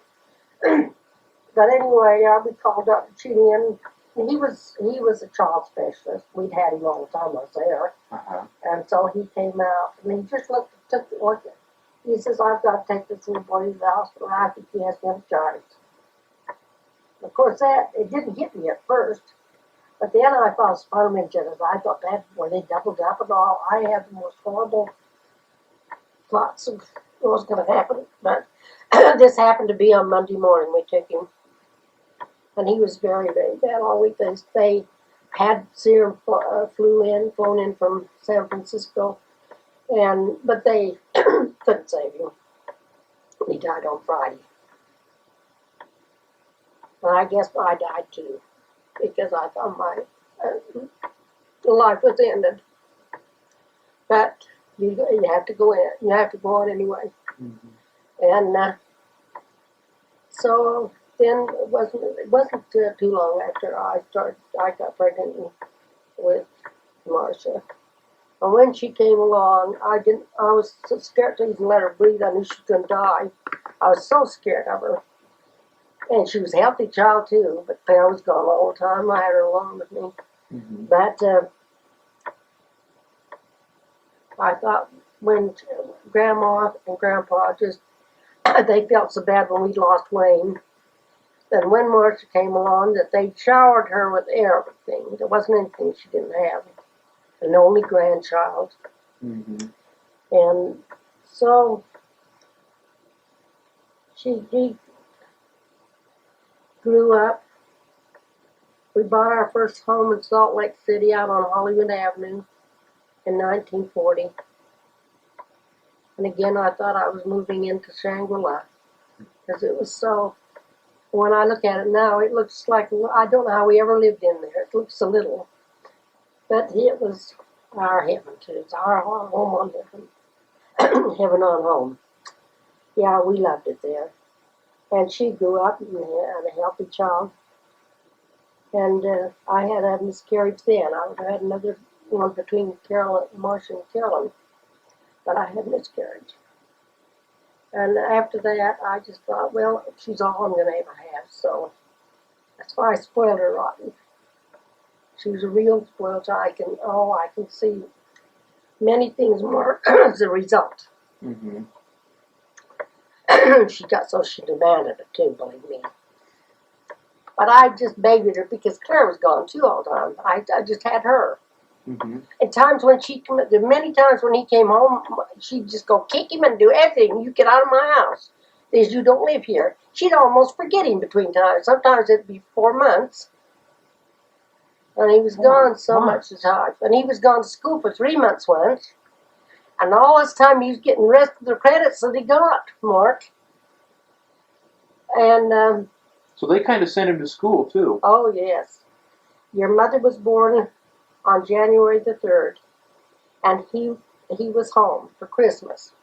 But anyway, we called up to tune in. And he was a child specialist. We'd had him all the time I was there. And so he came out, and he just took a look at it. He says, I've got to take this little boy to the hospital. I think he has meningitis. Of course, it didn't hit me at first. But then I thought spinal meningitis. I thought that when they doubled up and all, I had the most horrible thoughts of what was going to happen. But this happened to be on Monday morning. We took him. And he was very, very bad all week. They had serum flown in from San Francisco But they couldn't save him. He died on Friday. And I guess I died too, because I thought my life was ended. But you have to go in. You have to go on anyway. Mm-hmm. And so then it wasn't too long after I got pregnant with Marcia. And when she came along, I was so scared to even let her breathe. I knew she was gonna die. I was so scared of her. And she was a healthy child too, but Claire was gone all the time. I had her along with me. Mm-hmm. But I thought when Grandma and Grandpa they felt so bad when we lost Wayne. Then when Marcia came along, that they showered her with everything. There wasn't anything she didn't have. An only grandchild. Mm-hmm. And so she grew up. We bought our first home in Salt Lake City out on Hollywood Avenue in 1940. And again, I thought I was moving into Shangri-La because it was so. When I look at it now, it looks like, I don't know how we ever lived in there. It looks so little. But it was our heaven too. It's our home on heaven. Heaven on home. Yeah, we loved it there. And she grew up and had a healthy child. And I had a miscarriage then. I would have had another one between Marcia and Carolyn. But I had a miscarriage. And after that, I just thought, well, she's all I'm going to ever have. So that's why I spoiled her rotten. She was a real spoiled child. I can see many things more as a result. Mm-hmm. She demanded it too, believe me. But I just babied her because Claire was gone too all the time. I just had her. Mm-hmm. At times when many times when he came home, she'd just go kick him and do everything. You get out of my house. Because you don't live here. She'd almost forget him between times. Sometimes it'd be 4 months. And he was gone so much of the time. And he was gone to school for 3 months once. And all this time he was getting the rest of the credits that he got, Mark. And so they kind of sent him to school too. Oh yes, your mother was born on January the 3rd, and he was home for Christmas.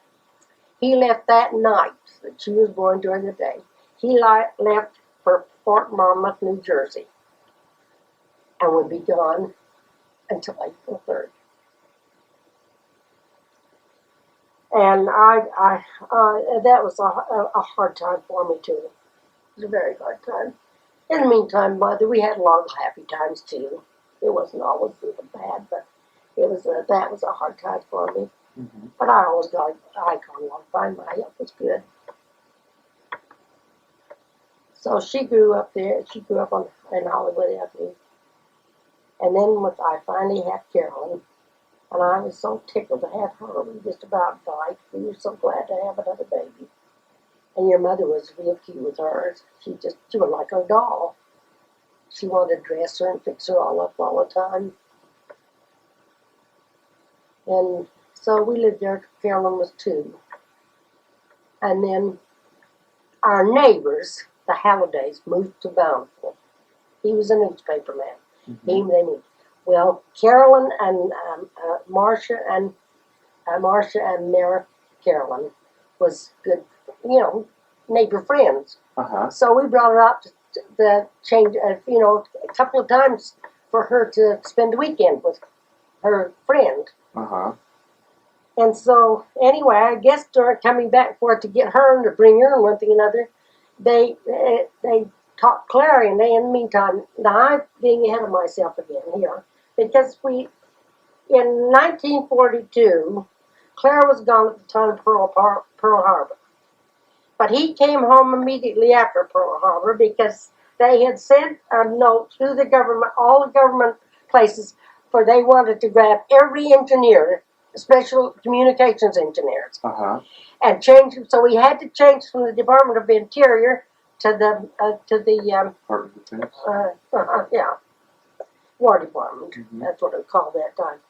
He left that night that she was born during the day. He left for Fort Monmouth, New Jersey, and would be gone until April 3rd. And that was a hard time for me too. It was a very hard time. In the meantime, Mother, we had a lot of happy times too. It wasn't always good and bad, but that was a hard time for me. Mm-hmm. But I always got along fine. My health was good. So she grew up there. She grew up in Hollywood Avenue. And then I finally had Carolyn, and I was so tickled to have her. We just about died. We were so glad to have another baby. And your mother was real cute with hers. She was like a doll. She wanted to dress her and fix her all up all the time. And so we lived there till Carolyn was 2. And then our neighbors, the Hallidays, moved to Bountiful. He was a newspaper man. Mm-hmm. They moved. Well, Carolyn and Marcia and Mary Carolyn was good, neighbor friends. Uh-huh. So we brought her out to change, a couple of times for her to spend the weekend with her friend. Uh-huh. And so, anyway, I guess during coming back for it to get her and to bring her and one thing and another, they taught Clary, and in the meantime, now I'm being ahead of myself again here, because in 1942, Claire was gone at the time of Pearl Harbor. But he came home immediately after Pearl Harbor because they had sent a note to the government, all the government places, for they wanted to grab every engineer, special communications engineers, Uh-huh. and change them. So we had to change from the Department of Interior to the Department of Defense. War Department. Mm-hmm. That's what it was called that time.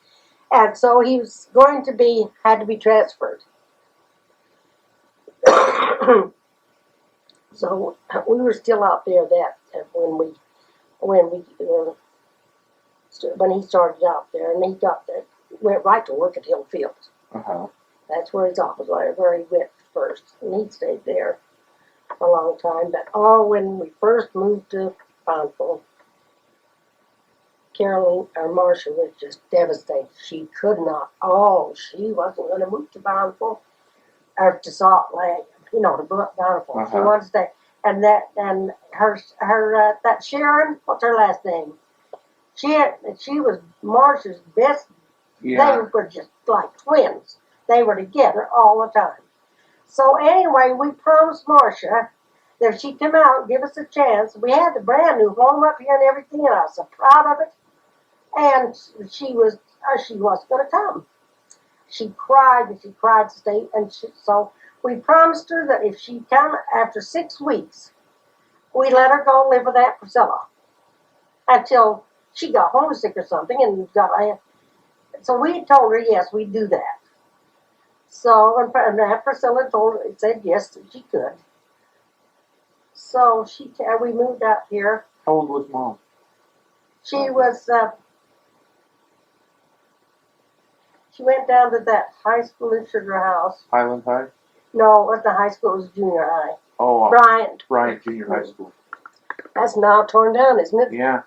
And so he was had to be transferred. So we were still out there when he started out there, and he went right to work at Hill Fields. Uh-huh. That's where his office was, where he went first, and he stayed there for a long time. But when we first moved to Bountiful, Carolyn or Marcia was just devastated. She could not. She wasn't going to move to Bountiful or to Salt Lake, to Bountiful. Uh-huh. She wanted to stay. And that Sharon, what's her last name? She was Marcia's best. Yeah. They were just like twins. They were together all the time. So anyway, we promised Marcia that she'd come out and give us a chance. We had the brand new home up here and everything, and I was so proud of it. And she wasn't going to come. She cried to stay, and so we promised her that if she'd come after 6 weeks, we'd let her go live with Aunt Priscilla until she got homesick or something, so we told her yes, we'd do that. So and Aunt Priscilla said yes, that she could. So we moved out here. How old was Mom? She was. She went down to that high school in Sugar House. Highland High? No, it wasn't the high school, it was junior high. Oh, Bryant Junior High School. That's now torn down, isn't it? Yeah.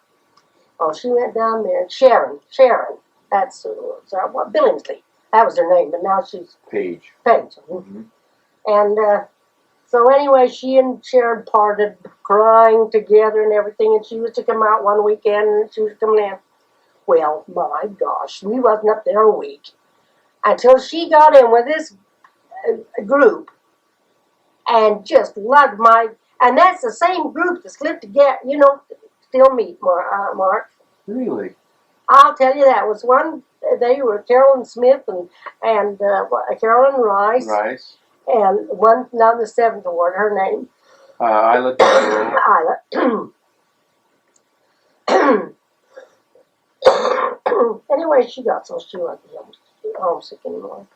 Oh, she went down there. Sharon. That's Billingsley. That was her name, but now she's Paige. Mm-hmm. And so anyway, she and Sharon parted, crying together and everything, and she was to come out one weekend, and she was coming in. Well, my gosh, we wasn't up there a week until she got in with this group and just loved and that's the same group that's lived together, still meet, Mark. Really? I'll tell you, that was one, they were Carolyn Smith and Carolyn Rice. And one down the 7th Ward, her name. Isla. Anyway, she got so she wasn't homesick anymore.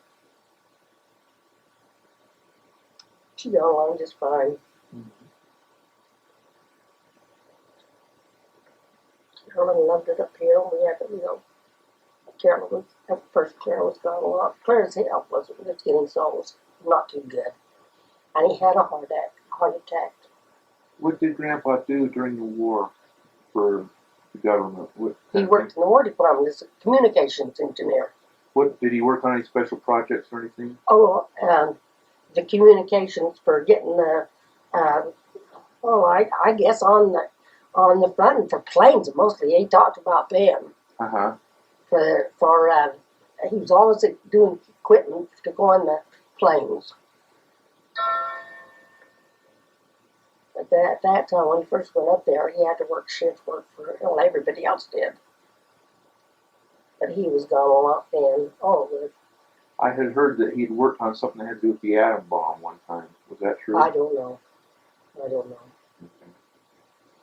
She got along just fine. Mm-hmm. Carolyn loved it up here. We had, Carolyn was gone a lot. Claire's health was getting so not too good, and he had a heart attack. What did Grandpa do during the war for the government? He worked in the War Department as a communications engineer. What did he work on? Any special projects or anything? Oh, the communications for getting I guess on the front for planes mostly. He talked about them. Uh-huh. He was always doing equipment to go on the planes. But at that time, when he first went up there, he had to work shift work everybody else did. But he was gone a lot then. I had heard that he'd worked on something that had to do with the atom bomb one time. Was that true? I don't know. Okay.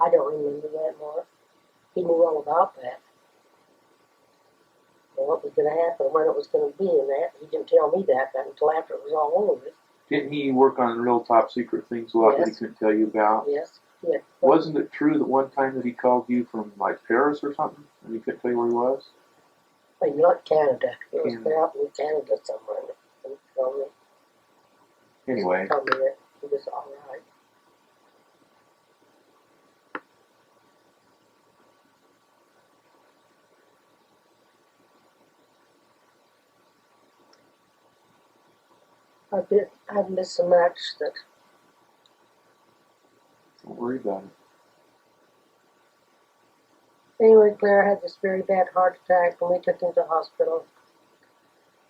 I don't remember that, Mark. He knew all about that. What was going to happen, when it was going to be, and that. He didn't tell me that until after it was all over. Didn't he work on real top secret things a lot that he couldn't tell you about? Yes. Yeah. Wasn't it true that one time that he called you from Paris or something, and he couldn't tell you where he was? Well, not Canada. He was out in Canada somewhere. Anyway. He told me that he was all right. I've missed so much that. Don't worry about it. Anyway, Claire had this very bad heart attack when we took him to the hospital.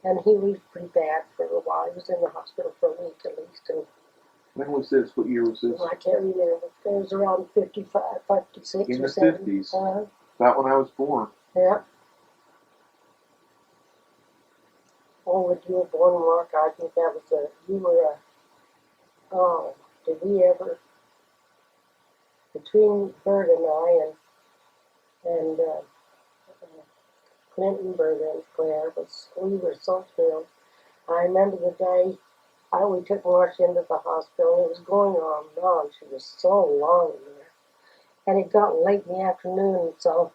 And he was pretty bad for a while. He was in the hospital for a week at least. And when was this? What year was this? I can't remember. It was around 55, 56 in or the 7. 50s. About when I was born. Yeah. Oh, when you were born, Mark, I think that was did we ever, between Bert and I and Clinton, Berta, and Claire. We were so thrilled. I remember the day we took Marcia into the hospital. It was going on and on. She was so long there. And it got late in the afternoon, so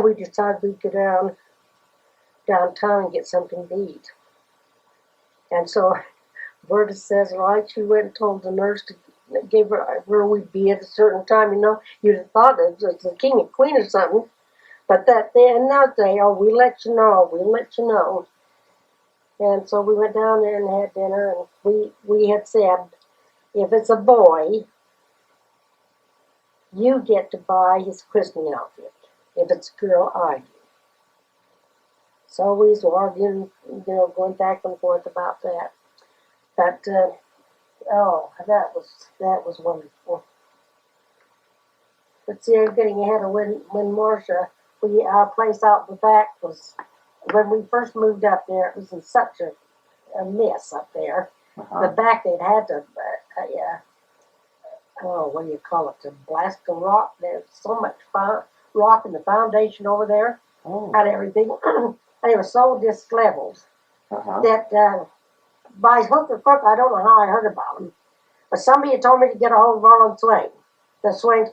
we decided we'd go downtown and get something to eat. And so Berta says, right, she went and told the nurse to give her where we'd be at a certain time. You know, you'd have thought it was the king and queen or something. But that day, oh, we'll let you know. And so we went down there and had dinner, and we had said, if it's a boy, you get to buy his christening outfit. If it's a girl, I do. So we was arguing, going back and forth about that. But that was wonderful. But see, I'm getting ahead of when Marcia, our place out the back was, when we first moved up there, it was in such a mess up there. The back, they'd had to, what do you call it, to blast the rock. There's so much rock in the foundation over there, and everything. And it was so disleveled that by hook or crook, I don't know how I heard about them, but somebody had told me to get a hold of Arlen Swain, the Swain's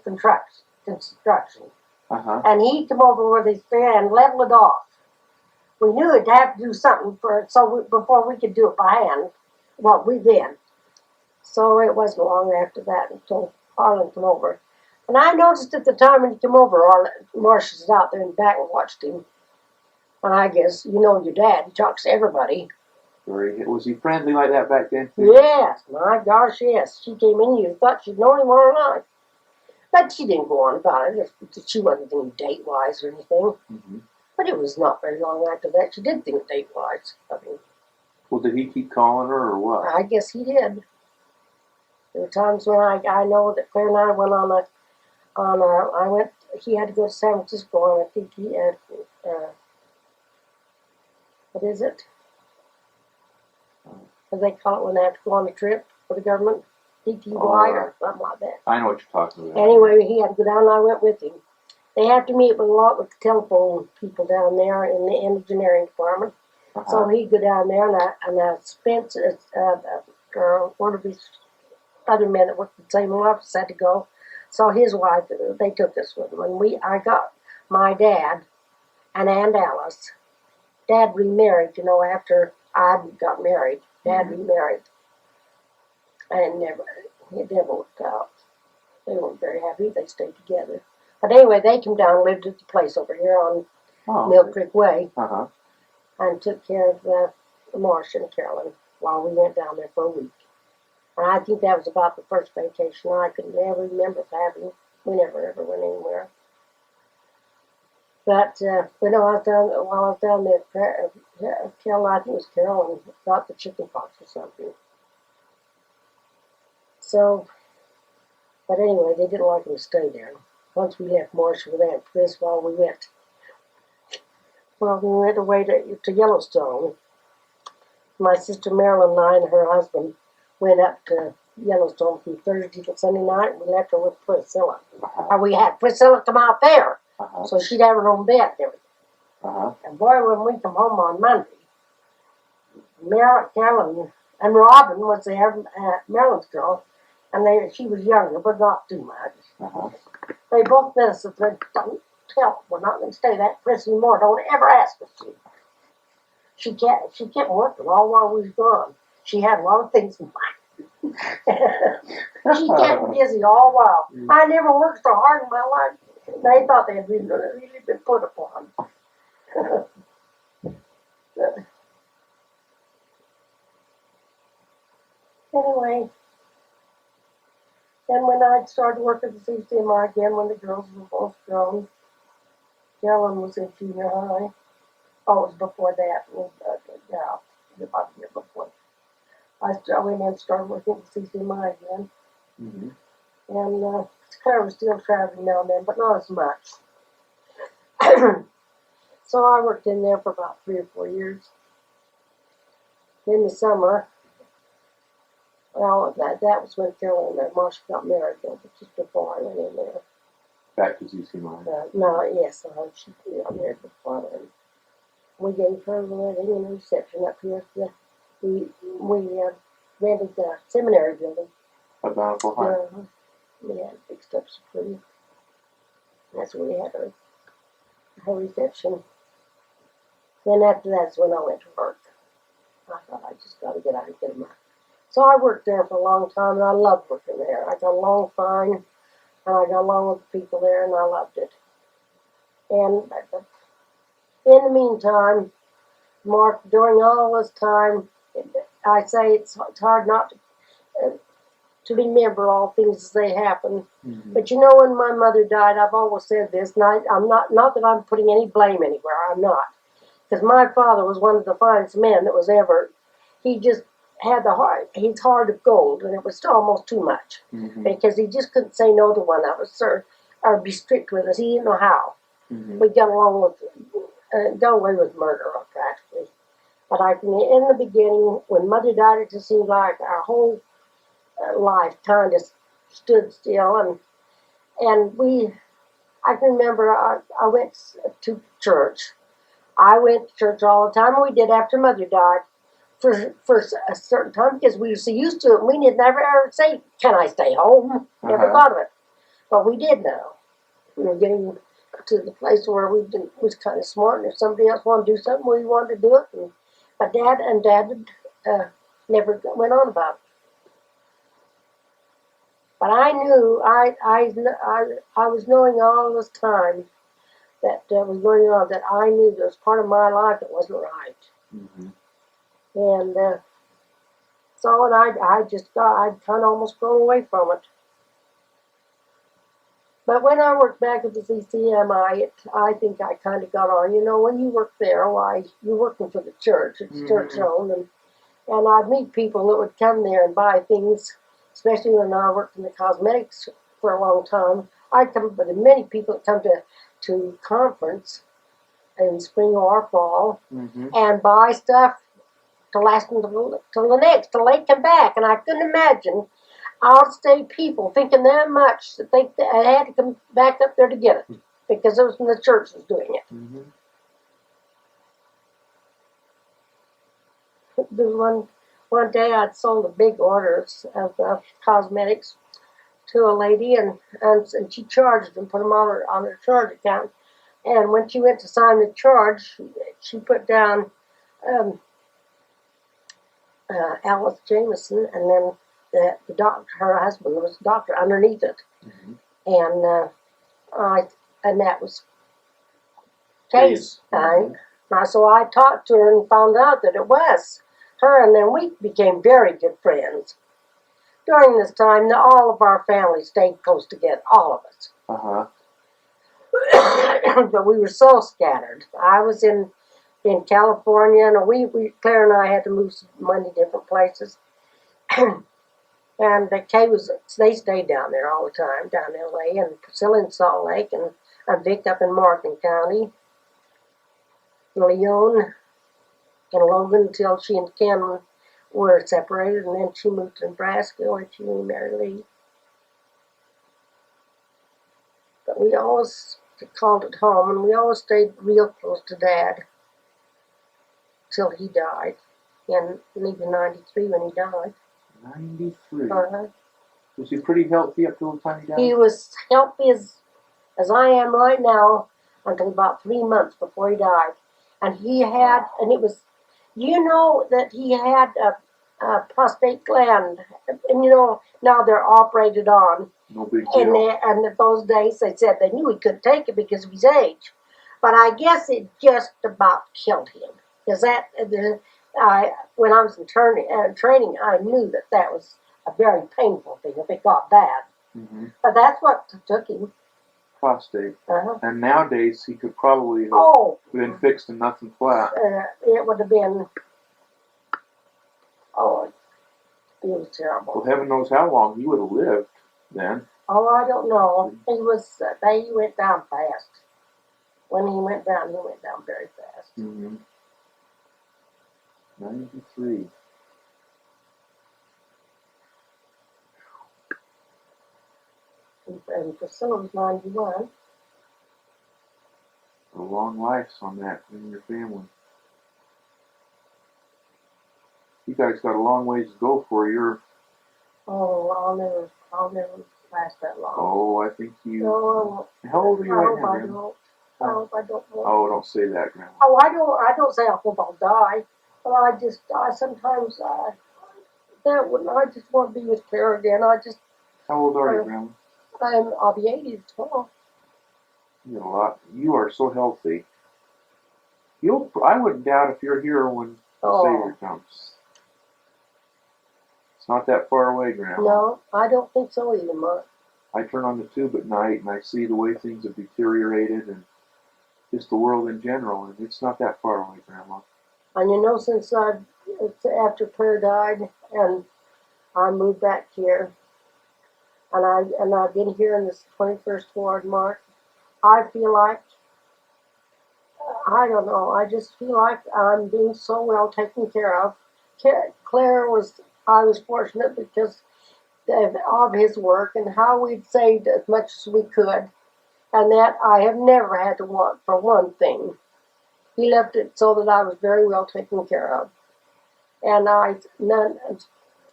construction. And he come over where they stay and level it off. We knew it'd have to do something before we could do it by hand, what we did. So it wasn't long after that until Arlen came over. And I noticed at the time when he came over, Marcia was out there in the back and watched him. And I guess, your dad, he talks to everybody. Was he friendly like that back then? Yes, my gosh, yes. She came in, you thought she'd known him all her life. But she didn't go on about it. She wasn't thinking date-wise or anything. But it was not very long after that she did think date-wise. Well, did he keep calling her or what? I guess he did. There were times when I know that Claire and I went he had to go to San Francisco, and I think he had, what is it? As they call it when they have to go on a trip for the government. DTY or something like that. I know what you're talking about. Anyway, he had to go down and I went with him. They have to meet with a lot with the telephone people down there in the engineering department. So he'd go down there and Spencer, one of his other men that worked in the same office had to go. So his wife, they took us with them. And I got my dad and Aunt Alice. Dad remarried, after I got married. Dad remarried. And it never worked out. They weren't very happy. They stayed together. But anyway, they came down and lived at the place over here on Mill Creek Way. And took care of Marcia and Carolyn while we went down there for a week. And I think that was about the first vacation I could never remember having. We never ever went anywhere. But while I was down there, Carolyn, I think it was Carolyn, got the chicken pox or something. So, but anyway, they didn't like him to stay there. Once we left Marcia with Aunt Chris we went away to Yellowstone. My sister Marilyn and I and her husband went up to Yellowstone from Thursday to Sunday night, and we left her with Priscilla. Or we had Priscilla come out there, so she'd have her own bed and everything. And boy, when we come home on Monday, Carolyn and Robin was there, Marilyn's girl, and she was younger, but not too much. They both met us and said, "Don't tell, we're not going to stay that place anymore. Don't ever ask us to." She kept working all while we was gone. She had a lot of things in mind. She kept me busy all while. I never worked so hard in my life. They thought they had really been put upon. Anyway, then when I started working at the CCMI again, when the girls were both grown, Carolyn was in junior high. Oh, it was before that. About a year before. I went in and started working at the CCMI again. And Claire was still traveling now and then, but not as much. So I worked in there for about 3 or 4 years. In the summer, well, that was when Carolyn and Marcia got married, though, but just before I went in there. Back to CC Mine. No, yes, she got married before then. We gave her the wedding and reception up here. We rented the seminary building. At Bountiful Heights. We had it fixed up so pretty. That's where we had her reception. Then after that's when I went to work. I thought I just got to get out and get my. So I worked there for a long time, and I loved working there. I got along fine, and I got along with the people there, and I loved it. And in the meantime, Mark, during all this time, I say it's hard not to remember all things as they happen. Mm-hmm. But you know, when my mother died, I've always said this, and I'm not that I'm putting any blame anywhere. I'm not, because my father was one of the finest men that was ever. He just had the heart. His heart of gold, and it was almost too much, Mm-hmm. because he just couldn't say no to one of us, or be strict with us. He didn't know how. Mm-hmm. We got along with, got away with murder practically. But in the beginning, when Mother died, it just seemed like our whole life kind of stood still, and I can remember I went to church. I went to church all the time. We did after Mother died for a certain time because we were so used to it. We did never ever say, "Can I stay home?" Never thought of it, but we did know. We were getting to the place where was kind of smart, and if somebody else wanted to do something, we wanted to do it. And my dad never went on about it. But I knew, I was knowing all this time that was going on, that I knew there was part of my life that wasn't right. Mm-hmm. And so, and I just got, I'd kind of almost grown away from it. But when I worked back at the CCMI, I think I kind of got on. You know, when you work there, why, you're working for the church. It's Mm-hmm. church-owned. And I'd meet people that would come there and buy things, especially when I worked in the cosmetics for a long time. I'd come, but many people that come to conference in spring or fall Mm-hmm. and buy stuff to last them till they come back. And I couldn't imagine out-of-state people thinking that much that they had to come back up there to get it because it was when the church was doing it. Mm-hmm. There was one day I'd sold a big order of cosmetics to a lady, and she charged them, put them on her charge account. And when she went to sign the charge, she put down Alice Jameson, and then the doctor, her husband was a doctor, underneath it. Mm-hmm. And that was Case. Mm-hmm. So I talked to her and found out that it was her, and then we became very good friends. During this time, all of our family stayed close together, all of us. Uh-huh. But we were so scattered. I was in California, and Claire and I had to move many different places. And they stayed down there all the time, down in L.A., and Priscilla in Salt Lake, and Vic up in Martin County, Leon and Logan, until she and Ken were separated, and then she moved to Nebraska, where she married Lee. But we always called it home, and we always stayed real close to Dad till he died. And maybe 93 when he died. 93. Uh-huh. Was he pretty healthy up till the time he died? He was healthy as I am right now until about 3 months before he died. And it was, you know that he had a prostate gland, and you know, now they're operated on. No big deal. And in those days, they said they knew he couldn't take it because of his age. But I guess it just about killed him. Because when I was in training, I knew that was a very painful thing if it got bad. Mm-hmm. But that's what took him. Prostate. Uh-huh. And nowadays, he could probably have been fixed and nothing flat. It would have been, it was terrible. Well, heaven knows how long he would have lived then. Oh, I don't know. He went down fast. When he went down very fast. Mm-hmm. 93. And Priscilla was 91. A long life on that in your family. You guys got a long ways to go for your. Oh, I'll never last that long. Oh, I think you. No, How old are you right now, I Grandma? don't. I hope I don't. Oh, don't say that, Grandma. Oh, I don't say I hope I'll die, but I sometimes, I just want to be with Claire again. How old are you, Grandma? I'll be 80 tomorrow. You're a lot. You are so healthy. I wouldn't doubt if you're here when the Savior comes. It's not that far away, Grandma. No, I don't think so either, Mark. I turn on the tube at night and I see the way things have deteriorated and just the world in general, and it's not that far away, Grandma. And you know, after Claire died and I moved back here, and I've been here in this 21st ward, Mark, I feel like, I don't know, I just feel like I'm being so well taken care of. I was fortunate because of his work and how we'd saved as much as we could, and that I have never had to want for one thing. He left it so that I was very well taken care of. And now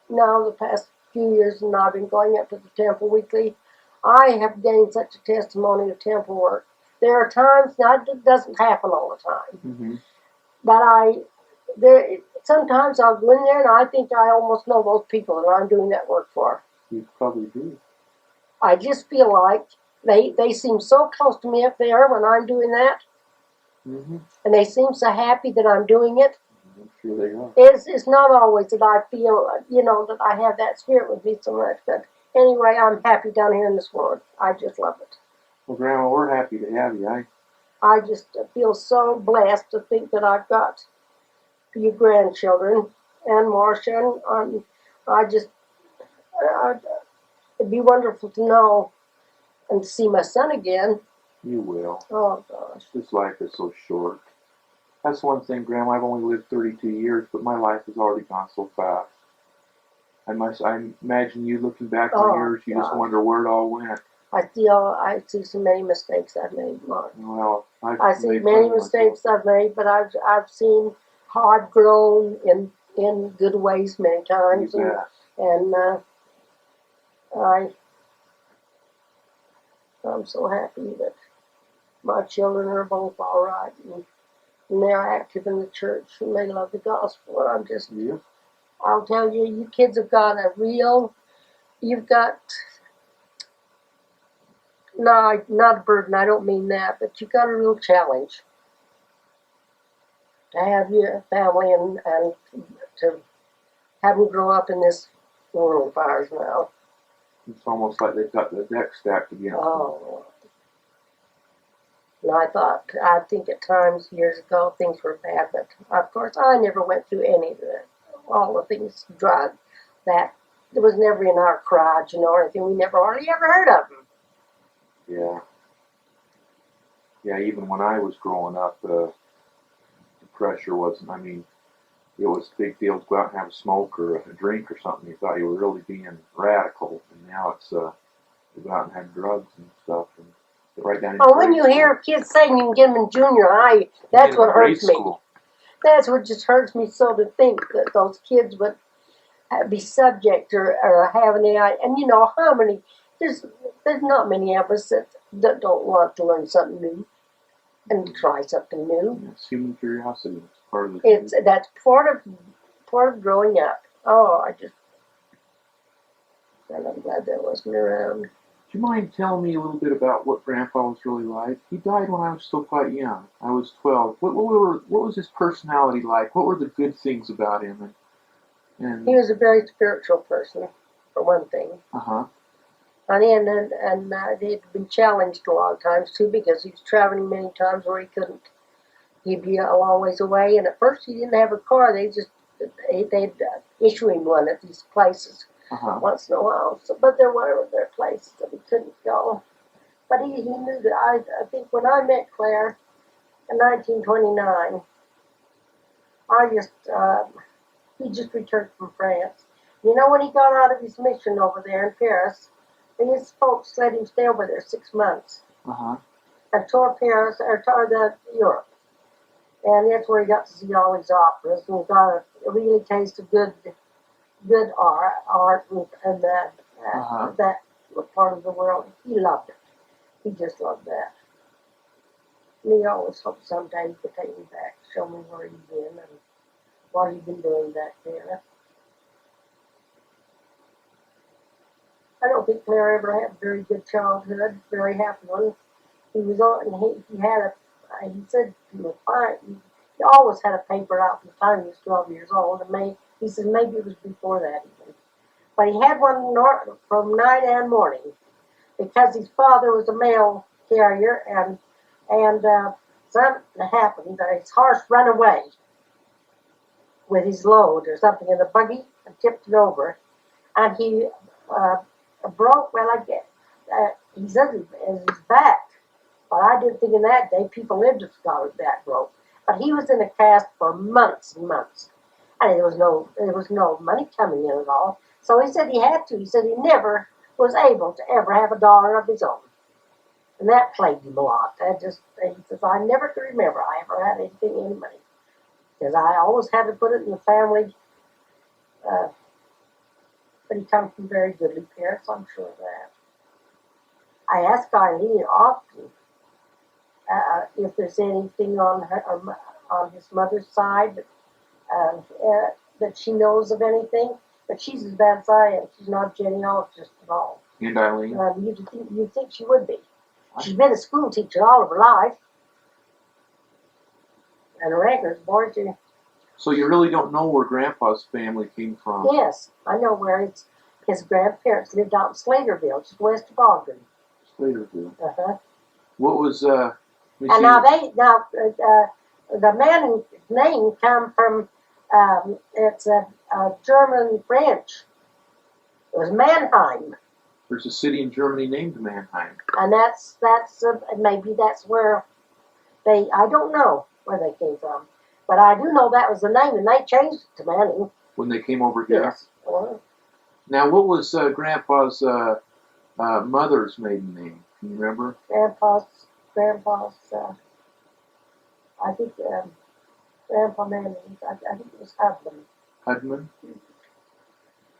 the past few years, and I've been going up to the temple weekly, I have gained such a testimony of temple work. There are times, now it doesn't happen all the time, Mm-hmm. but sometimes I'll go in there and I think I almost know those people that I'm doing that work for. You probably do. I just feel like they seem so close to me up there when I'm doing that, Mm-hmm. and they seem so happy that I'm doing it. I'm sure they are. It's not always that I feel, that I have that spirit with me so much, but anyway, I'm happy down here in this world. I just love it. Well, Grandma, we're happy to have you. I just feel so blessed to think that I've got you grandchildren and Marcia, and it'd be wonderful to know and to see my son again. You will. Oh, gosh. This life is so short. That's one thing, Grandma. I've only lived 32 years, but my life has already gone so fast. I imagine you looking back on yours, you just wonder where it all went. I see so many mistakes I've made, Mark. Well, I see many mistakes I've made, but I've seen how I've grown in good ways many times, and I'm so happy that my children are both all right, and they're active in the church, and they love the gospel. And I'll tell you, you kids have got you've got, no, not a burden, I don't mean that, but you've got a real challenge to have your family and to have them grow up in this world of ours now. It's almost like they've got the deck stacked against them. Oh. And I think at times years ago things were bad, but of course I never went through any of all the things, drugs, that there was never in our crowd, or anything. We never hardly ever heard of them. Yeah. Yeah, even when I was growing up, the pressure wasn't, it was a big deal to go out and have a smoke or a drink or something. You thought you were really being radical, and now it's, to go out and have drugs and stuff. And right down when you hear kids saying you can get them in junior high, that's what hurts me. That's what just hurts me so to think that those kids would be subject or have any, and how many, there's not many of us that don't want to learn something new and try something new. It's human curiosity. It's part of the that's part of growing up. Oh, I'm glad that wasn't around. Do you mind telling me a little bit about what Grandpa was really like? He died when I was still quite young. I was 12. What was his personality like? What were the good things about him? And he was a very spiritual person, for one thing. Uh-huh. And he'd been challenged a lot of times too, because he was traveling many times where he couldn't. He'd be a long ways away, and at first he didn't have a car. They'd issue him one at these places. Uh-huh. Once in a while. But there were places that he couldn't go. But he knew that I think when I met Claire in 1929, he just returned from France. When he got out of his mission over there in Paris, his folks let him stay over there 6 months. Uh-huh. And toured Paris, or toured Europe. And that's where he got to see all these operas and got a really taste of good art and that part of the world. He loved it. He just loved that. And he always hoped someday he could take me back, show me where he'd been and what he'd been doing back there. I don't think Claire ever had a very good childhood, very happy one. He was on, and he had he said he was fine. He always had a paper out from the time he was 12 years old, and he said maybe it was before that even. But he had one from night and morning because his father was a mail carrier, and something happened. His horse ran away with his load or something in the buggy and tipped it over, and he broke. Well, I guess he said it was his back. But I didn't think in that day people lived as got his back broke. But he was in a cast for months and months, and there was no money coming in at all. So he said he had to. He said he never was able to ever have a dollar of his own, and that plagued him a lot. He says I never could remember I ever had anything in money because I always had to put it in the family. But he comes from very goodly parents, I'm sure of that. I asked Eileen often if there's anything on his mother's side that she knows of anything, but she's as bad as I am. She's not a genealogist at all. And Eileen? You'd think she would be. She's been a school teacher all of her life. And a records boy, too. So you really don't know where Grandpa's family came from? Yes, I know where his grandparents lived out in Slaterville, just west of Ogden. Slaterville. Uh-huh. What was, and the man's name come from, it's a German French. It was Mannheim. There's a city in Germany named Mannheim. And maybe that's where I don't know where they came from. But I do know that was the name, and they changed it to Manning. When they came over here? Yes. Now, what was Grandpa's mother's maiden name? Can you remember? Grandpa's, I think, Grandpa Manning, I think it was Hudman. Hudman?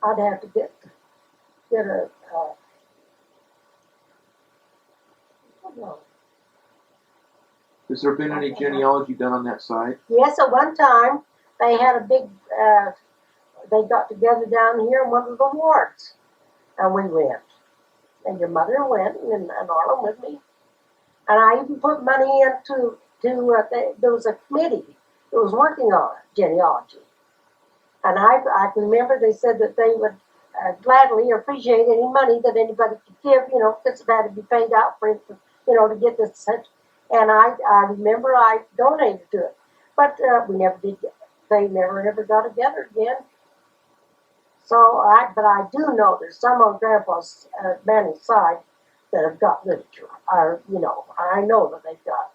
I'd have to get a, I don't know. Has there been any genealogy done on that side? Yes, at one time, they had a big, they got together down here in one of the wards, and we went. And your mother went, and Arlen with me. And I even put money into, there was a committee that was working on genealogy. And I can remember they said that they would gladly appreciate any money that anybody could give, because it had to be paid out for it, to get this such. And I remember I donated to it. But we never did they never ever got together again. But I do know there's some on Grandpa's Manning's side that have got literature. I know that they've got.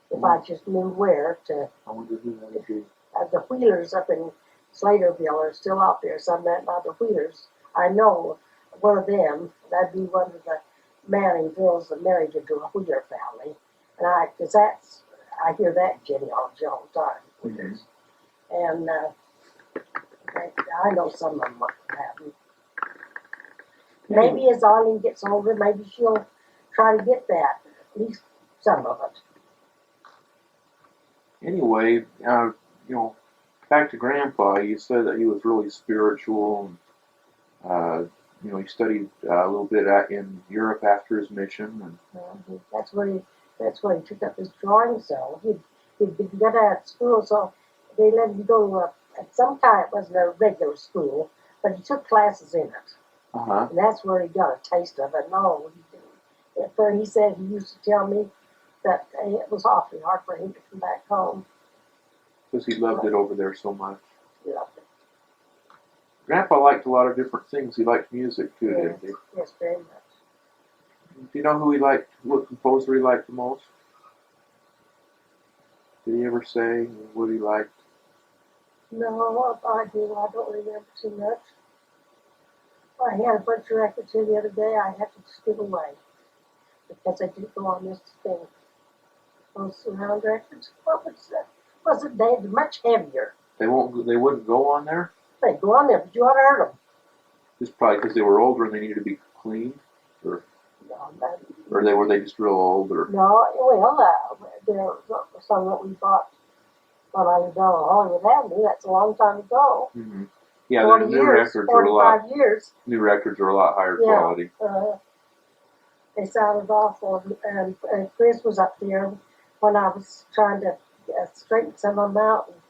If I just knew where to. I wonder who that would be. The Wheelers up in Slaterville are still out there. Some of the Wheelers. I know one of them. That'd be one of the Manning girls that married into a Wheeler family. And I hear that genealogy all the time. Mm-hmm. And I know some of them what happened. Maybe as Arlene gets older, maybe she'll try to get that, at least some of it. Anyway, back to Grandpa, you said that he was really spiritual. And, he studied a little bit in Europe after his mission. And that's where he took up his drawing cell. He'd been good at school, so they let him go at some kind. It wasn't a regular school, but he took classes in it. Uh-huh. And that's where he got a taste of it. No, he said he used to tell me that it was awfully hard for him to come back home. Because he loved it over there so much. He loved it. Grandpa liked a lot of different things. He liked music too, didn't he? Yes, very much. Do you know who he liked, what composer he liked the most? Did he ever say what he liked? No, I don't remember too much. I had a bunch of records here the other day I had to just give away because I didn't go on this thing. Those round records. What was that? Was it? They're much heavier. They wouldn't go on there. They go on there, but you ought to hurt them. Just probably because they were older and they needed to be cleaned, or No, were they just real old, or well, there was some that we bought when I was down on Hollywood Avenue. That's a long time ago. mm-hmm. Yeah, 40 the new years, records are a lot. 45 years. New records are a lot higher Yeah. quality. They sounded awful, and Chris was up there when I was trying to straighten some of them out. And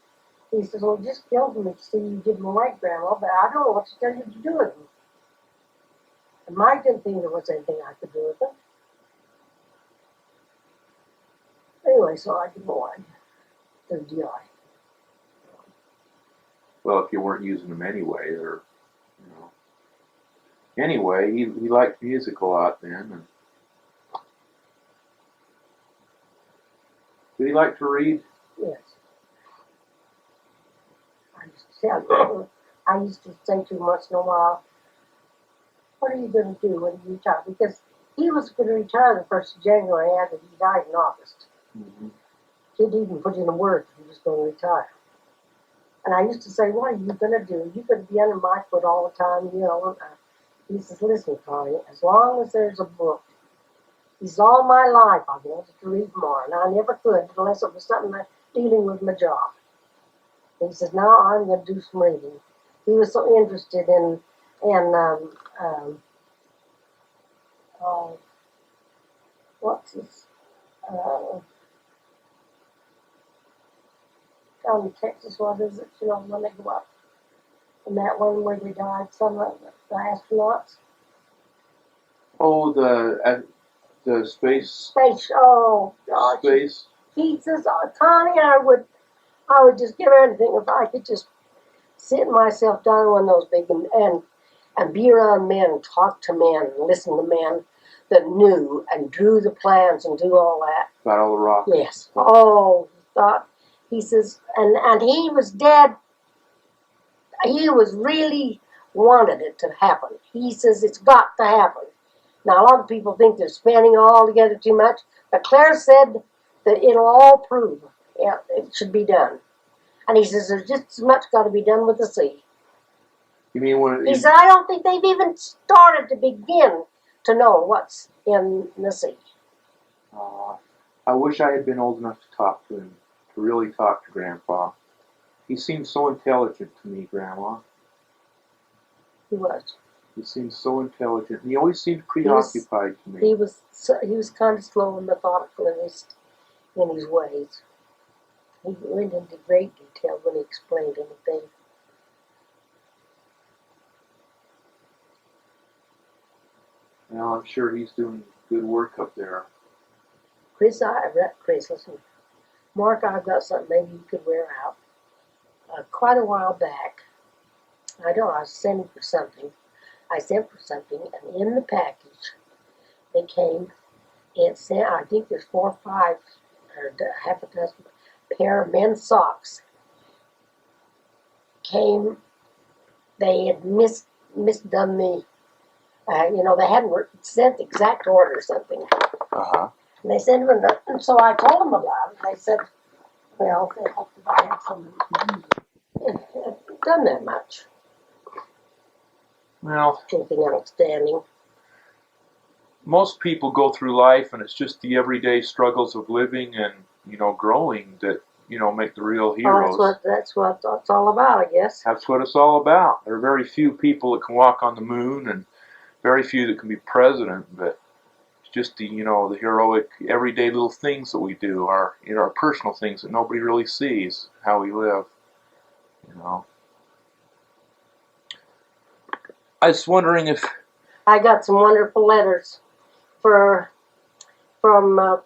he says, "Well, just killed them and see you give them away, Grandma, but I don't know what to tell you to do with them." And Mike didn't think there was anything I could do with them. Anyway, so I give them away to DI. Well, if you weren't using them anyway, or you know. Anyway, he liked music a lot then, and did he like to read? Yes. I used to say to him once in a while, "What are you going to do when you retire?" Because he was going to retire the 1st of January after he died in August. Mm-hmm. He didn't even put in a word that he was going to retire. And I used to say, "What are you going to do? You're going to be under my foot all the time, you know." He says, "Listen, Connie, as long as there's a book," he says, "all my life I wanted to read more, and I never could unless it was something dealing with my job." He says, "Now I'm going to do some reading." He was so interested in what's this? Down in Texas, what is it? You know, when they go up. And that one where they died, some of the astronauts. Oh, the space. Oh, gosh. Space. He says, "Connie, I would just give anything if I could just sit myself down on those big and be around men and talk to men and listen to men that knew and drew the plans and do all that." About all the rock. Yes. Oh, he says, and he was dead. He was really wanted it to happen. He says it's got to happen. Now, a lot of people think they're spanning all together too much, but Claire said that it'll all prove it should be done. And he says there's just as much got to be done with the sea. You mean when? He said I don't think they've even started to begin to know what's in the sea. I wish I had been old enough to talk to him, to really talk to Grandpa. He seemed so intelligent to me, Grandma. He was. He seemed so intelligent, and he always seemed preoccupied to me. He was kind of slow and methodical in his ways. He went into great detail when he explained anything. Well, I'm sure he's doing good work up there. Chris, listen. Mark, I've got something maybe you could wear out. Quite a while back, I was sending for something. I sent for something, and in the package, it came, it said, I think there's 4 or 5, or half a dozen pair of men's socks. They had misdone the, they hadn't sent the exact order or something. Uh-huh. And they sent them, and so I told them about it. They said, well, they hoped that I had some, done that much. Well, anything outstanding. Most people go through life, and it's just the everyday struggles of living and growing that make the real heroes. That's what it's all about, I guess. That's what it's all about. There are very few people that can walk on the moon, and very few that can be president. But it's just the the heroic everyday little things that we do, our our personal things that nobody really sees, how we live. I was wondering if I got some wonderful letters from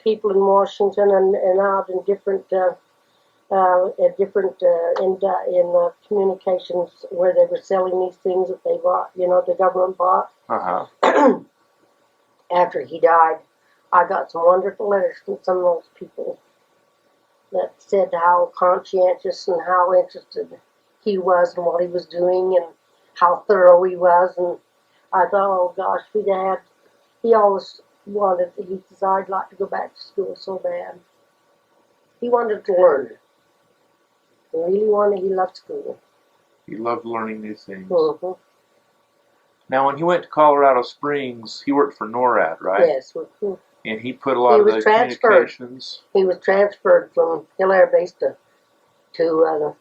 people in Washington and out in different in communications where they were selling these things that they bought, the government bought. Uh-huh. After he died, I got some wonderful letters from some of those people that said how conscientious and how interested he was in what he was doing and how thorough he was. And I thought, oh gosh, he always wanted, he said, I'd like to go back to school so bad. He wanted to learn. He really wanted. He loved school. He loved learning new things. Mm-hmm. Now, when he went to Colorado Springs, he worked for NORAD, right? Yes. Mm-hmm. And he put a lot He of was the transferred. communications. He was transferred from Hill Air Base to Colorado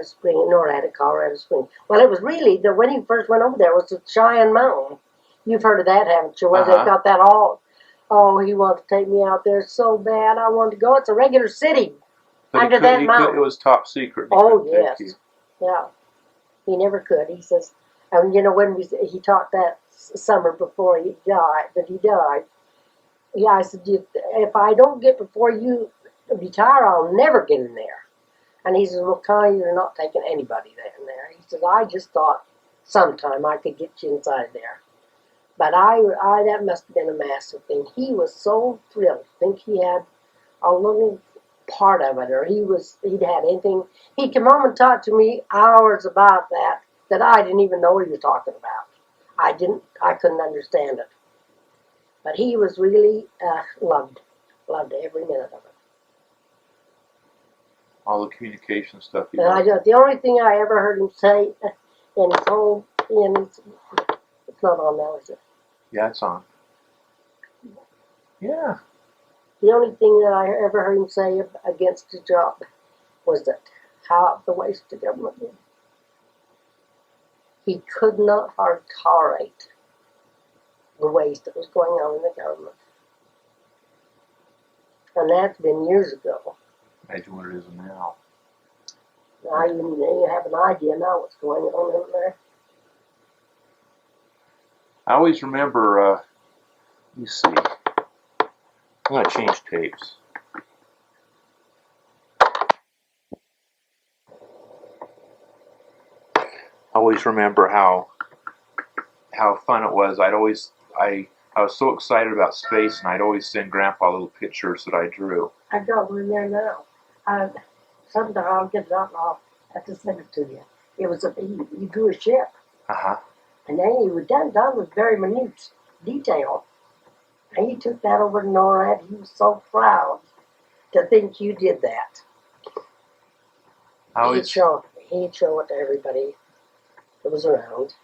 Springs, NORAD at Colorado Springs. Well, it was really, when he first went over there was to Cheyenne Mountain. You've heard of that, haven't you? Where Uh-huh. they've got that all. Oh, he wanted to take me out there so bad. I wanted to go. It's a regular city But under that mountain. it was top secret. He Oh, couldn't yes. take you. Yeah. He never could. He says, and you know, when he talked that summer before he died, yeah, I said, if I don't get before you retire, I'll never get in there. And he says, well, Connie, you're not taking anybody in there. He says, I just thought sometime I could get you inside there. But that must have been a massive thing. He was so thrilled to think he had a little part of it, or he'd had anything. He'd come home and talk to me hours about that I didn't even know he was talking about. I couldn't understand it. But he was really loved every minute of it. All the communication stuff. And the only thing I ever heard him say in his whole, it's not on now, is it? Yeah, it's on. Yeah. The only thing that I ever heard him say against his job was that how the waste the government did. He could not hardly tolerate the waste that was going on in the government. And that's been years ago. Imagine what it is now. Now you have an idea now what's going on in there. I always remember, you see, I'm going to change tapes. I always remember how fun it was. I was so excited about space, and I'd always send Grandpa little pictures that I drew. I got one there now. Sometime I'll get it out and I'll have to send it to you. It was he drew a ship. Uh-huh. And then he was done with very minute detail. And he took that over to NORAD. He was so proud to think you did that. He'd show it to everybody that was around.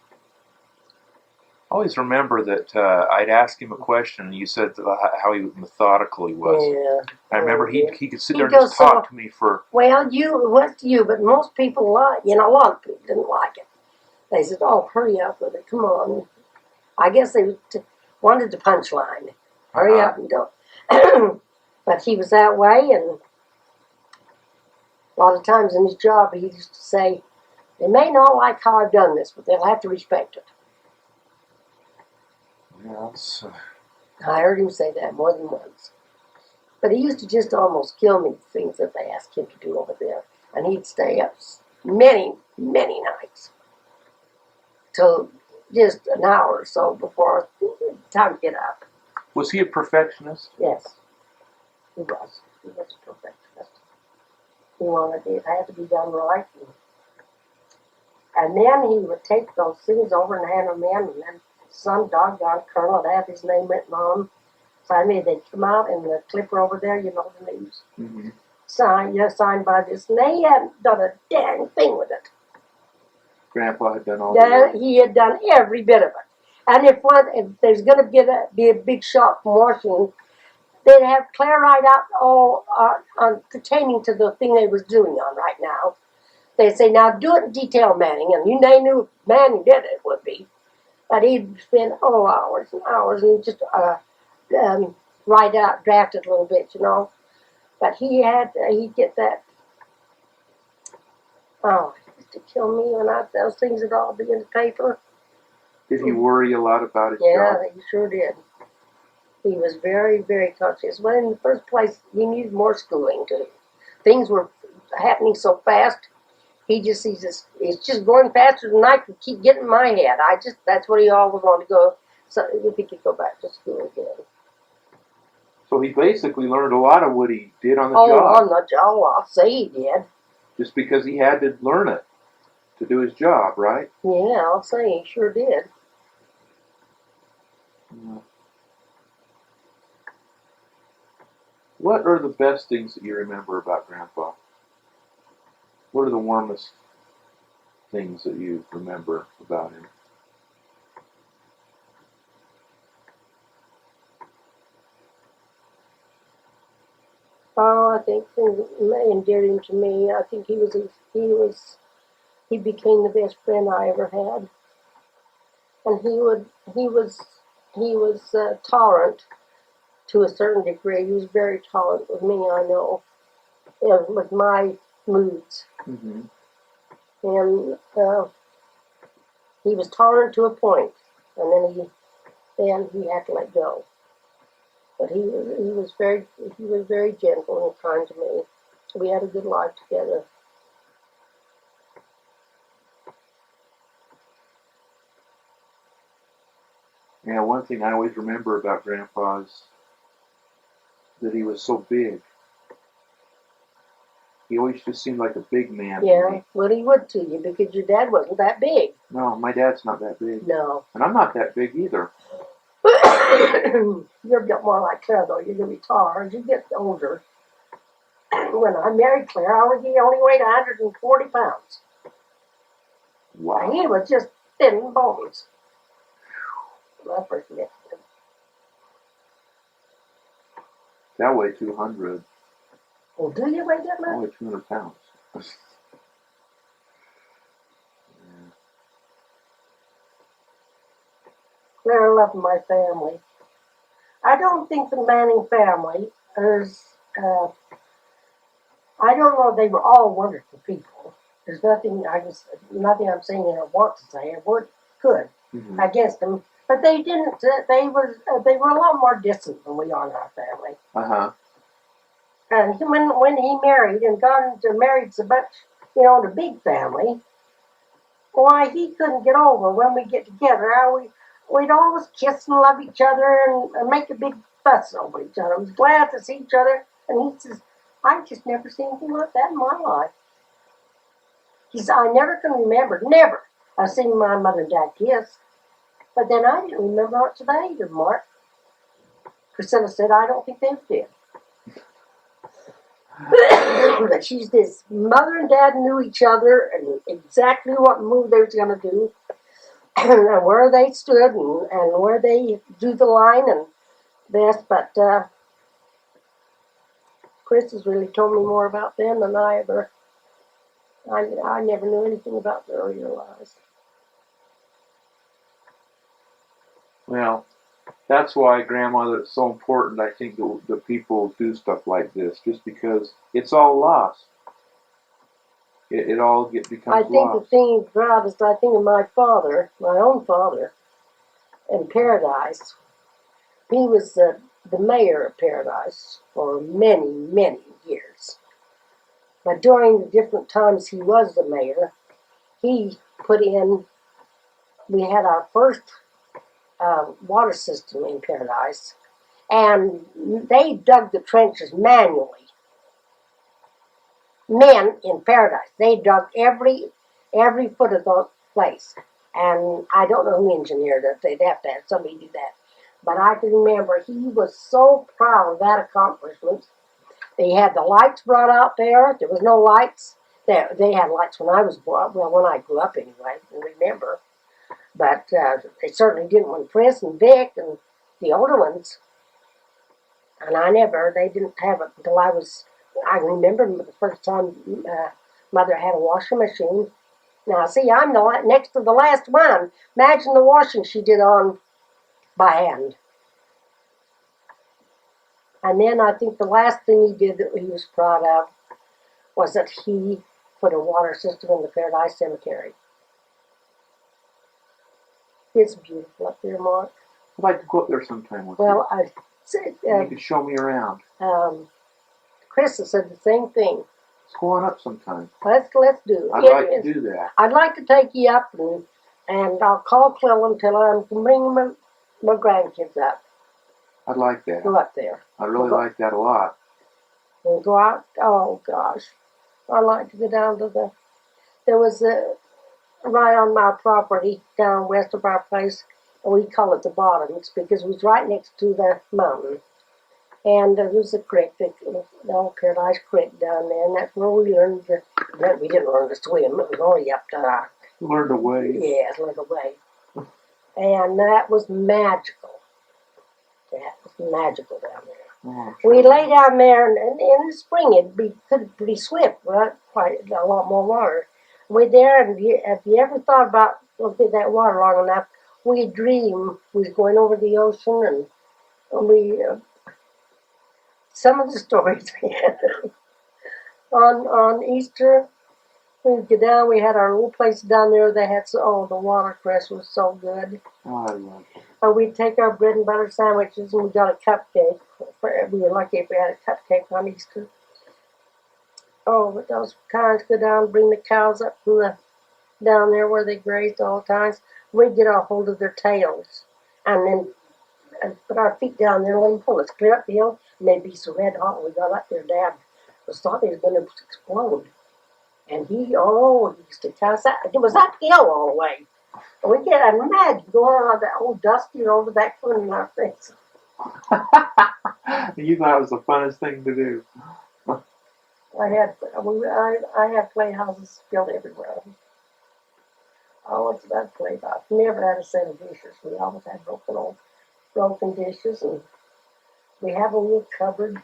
I always remember that I'd ask him a question, and you said how methodical he was. Yeah. I remember he could sit there and goes just talk to me for... Well, but most people a lot of people didn't like it. They said, oh, hurry up with it, come on. I guess they wanted the punchline. Hurry up and go. But he was that way, and a lot of times in his job, he used to say, they may not like how I've done this, but they'll have to respect it. Yes. I heard him say that more than once. But he used to just almost kill me with things that they asked him to do over there. And he'd stay up many, many nights till just an hour or so before time to get up. Was he a perfectionist? Yes, he was. He was a perfectionist. He wanted it had to be done right. And then he would take those things over and hand them in, and then some doggone colonel would have his name written on them. So I mean, they'd come out in the clipper over there, the news. Mm-hmm. Signed by this. And they hadn't done a dang thing with it. Grandpa had done all the work. He had done every bit of it. And if there's going to be a big shot from Washington, they'd have clear right out all pertaining to the thing they was doing on right now. They'd say, now do it in detail, Manning. And they knew if Manning did it would be. But he'd spend hours and hours and just draft it a little bit, But he'd get that. Oh, it used to kill me when those things would all be in the paper. Did he worry a lot about his job? Yeah, he sure did. He was very, very conscious. Well, in the first place, he needed more schooling too. Things were happening so fast. It's just going faster than I could keep getting in my head. That's what he always wanted to go. So if he could go back to school again. So he basically learned a lot of what he did on the job. job. On the job, I'll say he did. Just because he had to learn it to do his job, right? Yeah, I'll say he sure did. Yeah. What are the best things that you remember about Grandpa? What are the warmest things that you remember about him? Oh, I think things that endeared him to me. I think he became the best friend I ever had, and he was tolerant to a certain degree. He was very tolerant with me. I know, with my moods, Mm-hmm. and he was tolerant to a point, and then he had to let go. But he was very gentle and kind to me. We had a good life together. Yeah, one thing I always remember about Grandpa is that he was so big. He always just seemed like a big man to Yeah, me. well, he would to you because your dad wasn't that big. No, my dad's not that big. No. And I'm not that big either. You're built more like Claire, though. You're going to be taller as you get older. When I married Claire, he only weighed 140 pounds. Wow. He was just thin bones. When I first met him. That weighed 200. Well, do you weigh that I much? weighed 200 pounds. Yeah. Claire loved my family. I don't think the Manning family is, I don't know, they were all wonderful people. There's nothing I'm saying that I want to say. I could Mm-hmm. against them, but they didn't. They were a lot more distant than we are in our family. Uh-huh. And when he married and got into married so much, the big family, why he couldn't get over when we get together. How we'd always kiss and love each other and make a big fuss over each other. I was glad to see each other, and he says, "I just never seen anything like that in my life." He said, "I never can remember, never. I've seen my mother and dad kiss, but then I didn't remember much of that either, Mark." Priscilla said, "I don't think they did." But she's this mother and dad knew each other and exactly what move they was going to do and where they stood and where they drew the line and this. But Chris has really told me more about them than I ever. I never knew anything about their earlier lives. Well, that's why, Grandmother, it's so important, I think, that people do stuff like this, just because it's all lost. It all becomes I think lost. the thing proud is I think of my father, my own father, in Paradise. He was the mayor of Paradise for many, many years. But during the different times he was the mayor, he put in, we had our first water system in Paradise, and they dug the trenches manually. Men in Paradise, they dug every foot of the place. And I don't know who engineered it. They'd have to have somebody do that. But I can remember he was so proud of that accomplishment. They had the lights brought out there. There was no lights. They had lights when I was born. Well, when I grew up anyway, I remember. But they certainly didn't when Chris and Vic and the older ones. And they didn't have it until I remember the first time Mother had a washing machine. Now, see, I'm next to the last one. Imagine the washing she did on by hand. And then I think the last thing he did that he was proud of was that he put a water system in the Paradise Cemetery. It's beautiful up there, Mark. I'd like to go up there sometime with Well, you could show me around. Chris has said the same thing. Let's go on up sometime. Let's do it. I'd like to do that. I'd like to take you up and I'll call Clell and tell her I'm bringing my grandkids up. I'd like that. Go up there. I really like that a lot. And go out. Oh gosh, I'd like to go down to there was right on my property down west of our place, and we call it the Bottoms because it was right next to the mountain. And there's a creek, the Paradise Creek down there, and that's where we learned to, we didn't learn to swim, it was already up to our, Learned a way. yes, learned a way. And that was magical. That was magical down there. Oh, We lay down there, and in the spring could be swift, right? Quite a lot more water. We there, and if you ever thought about looking at that water long enough, we dream we was going over the ocean, and we some of the stories we had on Easter. We'd get down. We had our little place down there. They had the watercress was so good. Oh, I love it. And we'd take our bread and butter sandwiches, and we got a cupcake. We were lucky if we had a cupcake on Easter. Oh, but those times go down, bring the cows up from down there where they grazed all the times. We'd get a hold of their tails, and then put our feet down there and let them pull us clear up the hill, and they'd be so red hot. When we got up there, Dad thought they was going to explode. And he used to tell us that. It was uphill all the way. And we get mad going on that old dusty over that corner in our face. You thought it was the funnest thing to do. I had playhouses built everywhere. I always had playhouse. Never had a set of dishes. We always had broken dishes, and we have a little cupboard,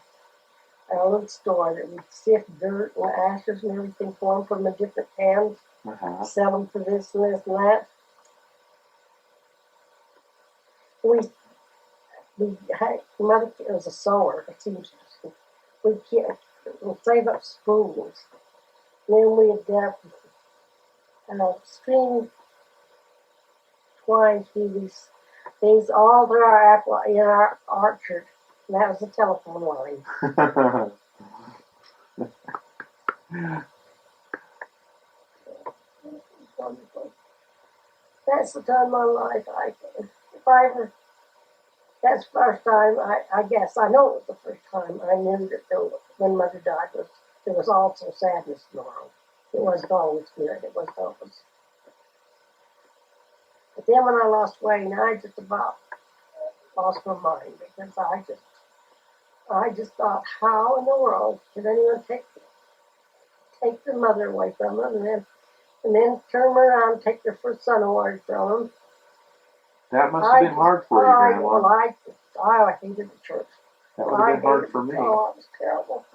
a little store that we sift dirt and ashes and everything for them, put them in different cans, sell them for this and this and that. Mother was a sewer. It seems we'd save up spoons. Then we'd string twine through these things all through our apple in our orchard. And that was the telephone line. That's the time of my life. That's the first time, I guess, I know it was the first time I knew that when Mother died, there was also sadness in the world. It wasn't always good. It wasn't always. But then when I lost Swain, I just about lost my mind, because I just thought, how in the world could anyone take their mother away from them, and then turn them around and take their first son away from them? That must have been hard for you, Grandma. Well, I hated the church. That would have been hard for me. Oh, it was terrible.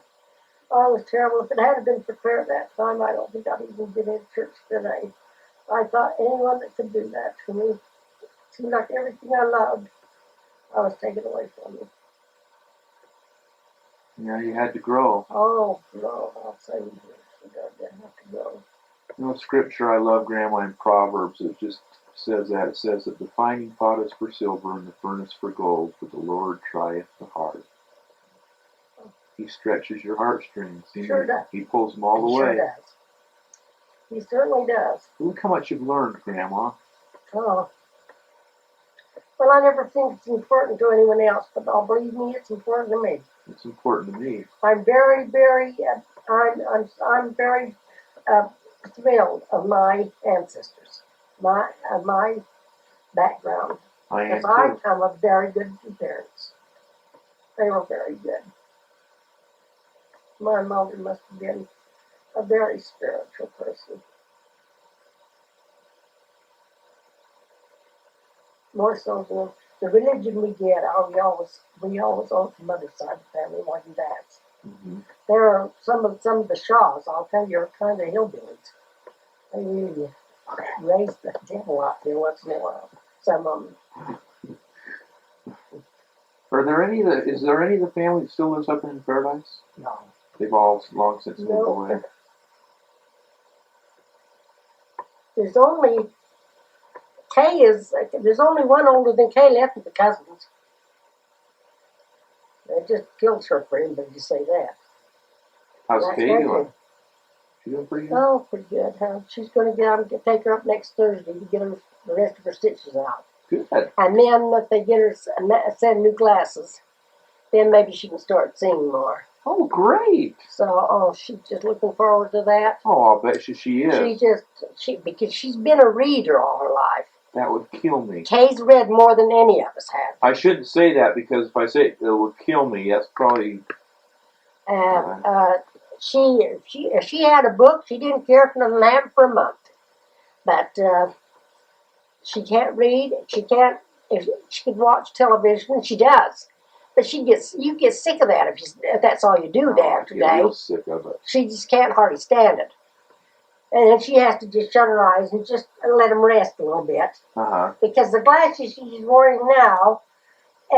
Oh, it was terrible. If it hadn't been for prayer at that time, I don't think I'd even been in church today. I thought anyone that could do that to me, it seemed like everything I loved, I was taken away from me. Yeah, you had to grow. Oh, grow. I'll say you did have to grow. You know, scripture I love, Grandma, in Proverbs, it just says that. It says that the finding pot is for silver and the furnace for gold, but the Lord trieth the heart. He stretches your heartstrings. Sure does. He pulls them all the way. Sure does. He certainly does. Look how much you've learned, Grandma. Oh. Well, I never think it's important to anyone else, but believe me, it's important to me. It's important to me. I'm very, very, I'm very thrilled of my ancestors, my background. I am Because I too. come of very good parents. They were very good. My mother must have been a very spiritual person. More so than the religion we get. We always owe from mother's side of the family more than dad's. Mm-hmm. There are some of the Shaws, I'll tell you, are kind of hillbillies. They really raise the devil out there once in a while. Some of them. Is there any of the family that still lives up in Paradise? No. They've all long since moved away. There's only there's only one older than Kay left of the cousins. It just kills her for anybody to say that. How's That's Kay right. doing? She doing pretty good? Oh, pretty good, huh? She's going to get out and take her up next Thursday to get her the rest of her stitches out. Good. And then if they get her a set of new glasses, then maybe she can start seeing more. Oh, great. So, she's just looking forward to that. Oh, I'll bet she is. Because she's been a reader all her life. That would kill me. Kay's read more than any of us have. I shouldn't say that because if I say it would kill me, that's probably. If she had a book, she didn't care if nothing happened for a month. But she can't read. She can't. If she could watch television, she does. But you get sick of that if that's all you do day after I get day. real sick of it. She just can't hardly stand it. And then she has to just shut her eyes and just let them rest a little bit. Because the glasses she's wearing now,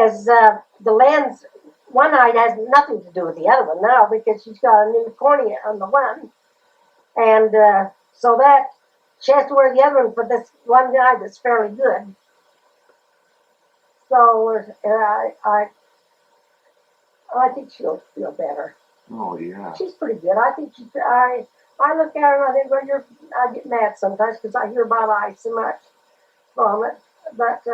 as the lens, one eye has nothing to do with the other one now because she's got a new cornea on the one. And so that she has to wear the other one for this one eye that's fairly good. So I think she'll feel better. Oh yeah. She's pretty good. I think I look at her and I think, well, I get mad sometimes because I hear about eyes so much from it. But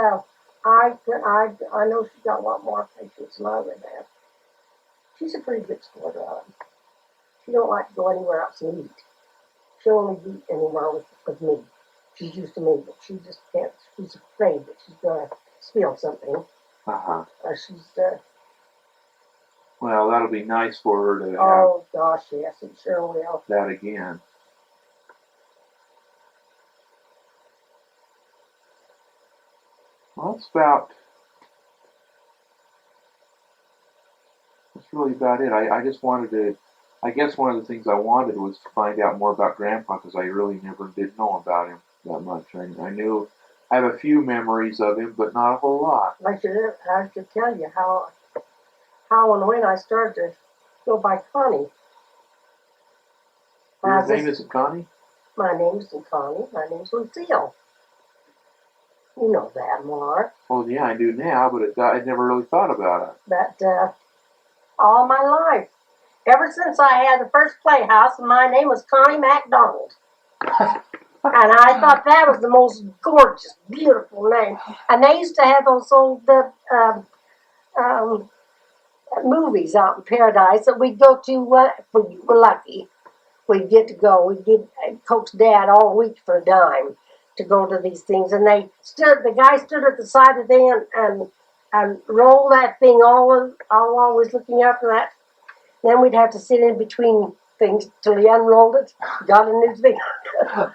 I know she's got a lot more patience than I would have. She's a pretty good sport on it. She don't like to go anywhere else and eat. She'll only eat anywhere with me. She's used to me, but she just can't. She's afraid that she's going to spill something. Well, that'll be nice for her to have. Oh gosh, yes, it sure will. That again. Well, that's really about it. I just wanted to, I guess one of the things I wanted was to find out more about Grandpa because I really never did know about him that much. I have a few memories of him, but not a whole lot. I should tell you how and when I started to go by Connie. Your name isn't Connie? My name isn't Connie. My name's Lucille. You know that, Mark. Well, yeah, I do now, but I never really thought about it. But all my life, ever since I had the first playhouse, my name was Connie MacDonald. And I thought that was the most gorgeous, beautiful name. And they used to have those old movies out in Paradise that we'd go to if we were lucky. We'd get to go. We'd get coax Dad all week for a dime to go to these things. And the guy stood at the side of the thing and rolled that thing always looking after that. Then we'd have to sit in between things till he unrolled it, got a new thing. But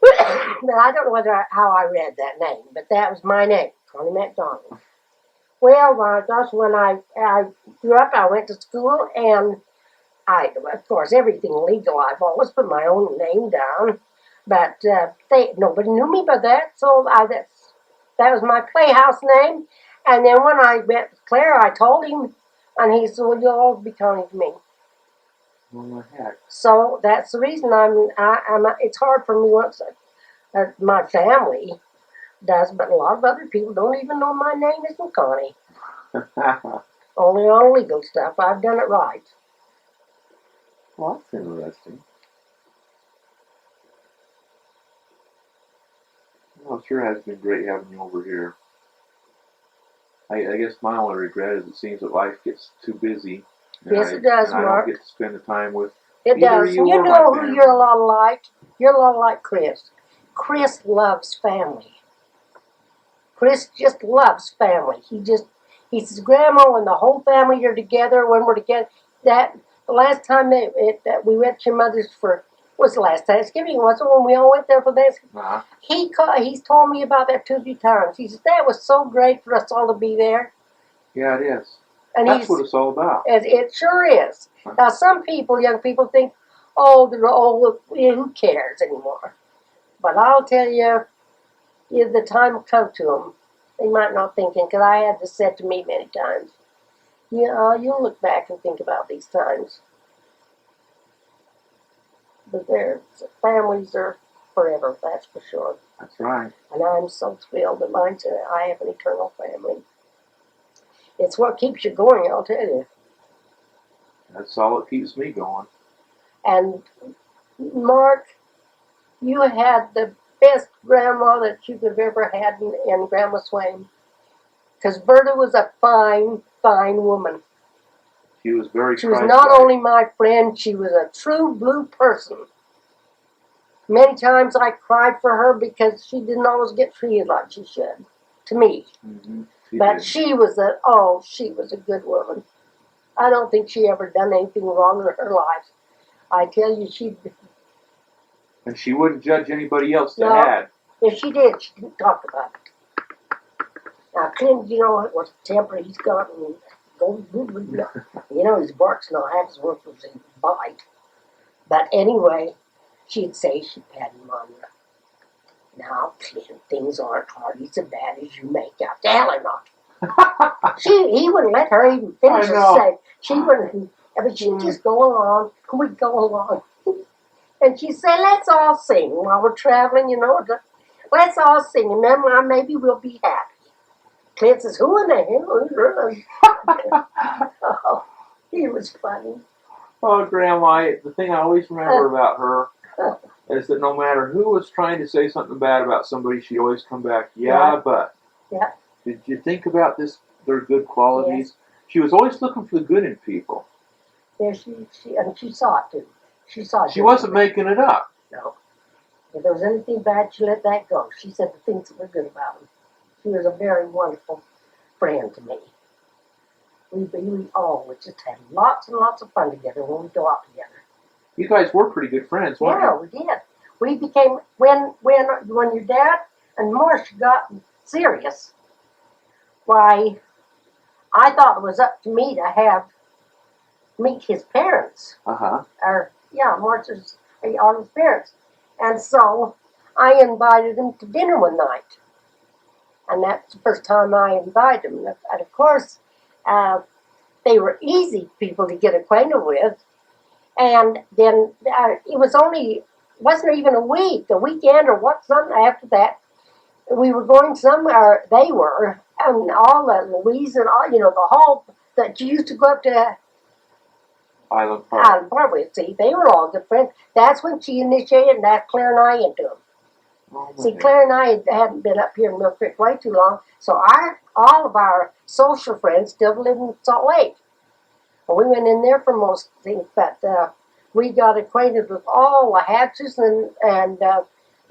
I don't know how I read that name, but that was my name, Connie MacDonald. Well, my gosh, when I grew up, I went to school, and of course, everything legal. I've always put my own name down, but nobody knew me by that, so that was my playhouse name. And then when I met Claire, I told him, and he said, well, you'll always be Connie to me. Well, heck. So that's the reason it's hard for me once my family does, but a lot of other people don't even know my name isn't Connie. Only on legal stuff. I've done it right. Well, that's interesting. Well, it sure has been great having you over here. I guess my only regret is it seems that life gets too busy. Yes, it does, and Mark. I don't get to spend the time with It either does. you You or know my who family. you're a lot like? You're a lot like Chris. Chris loves family. Chris just loves family. He says, Grandma, when the whole family are together, when we're together, the last time that we went to your mother's was the last Thanksgiving, wasn't it, when we all went there for Thanksgiving? He's told me about that 2 or 3 times. He says, that was so great for us all to be there. Yeah, it is. And that's what it's all about. It sure is. Now, some young people think, oh, they're old, who cares anymore? But I'll tell you, if the time will come to them, they might not think, because I had this said to me many times. You'll look back and think about these times. But their families are forever, that's for sure. That's right. And I'm so thrilled that I have an eternal family. It's what keeps you going, I'll tell you. That's all that keeps me going. And Mark, you had the best grandma that you could have ever had in Grandma Swain. Because Berta was a fine, fine woman. She was very She was not only my friend, she was a true blue person. Many times I cried for her because she didn't always get treated like she should, to me. Mm-hmm. But she was a good woman. I don't think she ever done anything wrong in her life. I tell you, And she wouldn't judge anybody else to No. add. if she did, she didn't talk about it. Now, Clint, you know what temper he's got, and you know his bark's not half as worth as his bite. But anyway, she'd say she pat him on the. Now, Clint, things aren't hardly so bad as you make out. To hell or not. He wouldn't let her even finish I her know. say. She wouldn't, but she'd just go along. We'd go along. And she'd say, let's all sing while we're traveling, you know. Let's all sing, and then maybe we'll be happy. Clint says, who in the hell? Oh, he was funny. Oh, Grandma, the thing I always remember about her is that no matter who was trying to say something bad about somebody, she'd always come back, yeah, but. Yeah. Did you think about their good qualities? Yes. She was always looking for the good in people. Yeah, she saw it too. She saw it. She wasn't making it up. No. If there was anything bad, she let that go. She said the things that were good about him. She was a very wonderful friend to me. We just had lots and lots of fun together when we go out together. You guys were pretty good friends, weren't Yeah, we did. We became when your dad and Marcia got serious. Why, I thought it was up to me to meet his parents. you? Uh-huh. Marcia's all his parents, and so I invited him to dinner one night, and that's the first time I invited him. And of course, they were easy people to get acquainted with. And then it wasn't even a weekend or something after that. We were going somewhere, they were, and all the Louise and all, the whole, that you used to go up to Island Park. Island Park with. See, they were all good friends. That's when she initiated, and that's Claire and I into them. Oh, See, Claire and I hadn't been up here in Mill Creek way too long, so all of our social friends still live in Salt Lake. We went in there for most things, but we got acquainted with all the Hatches and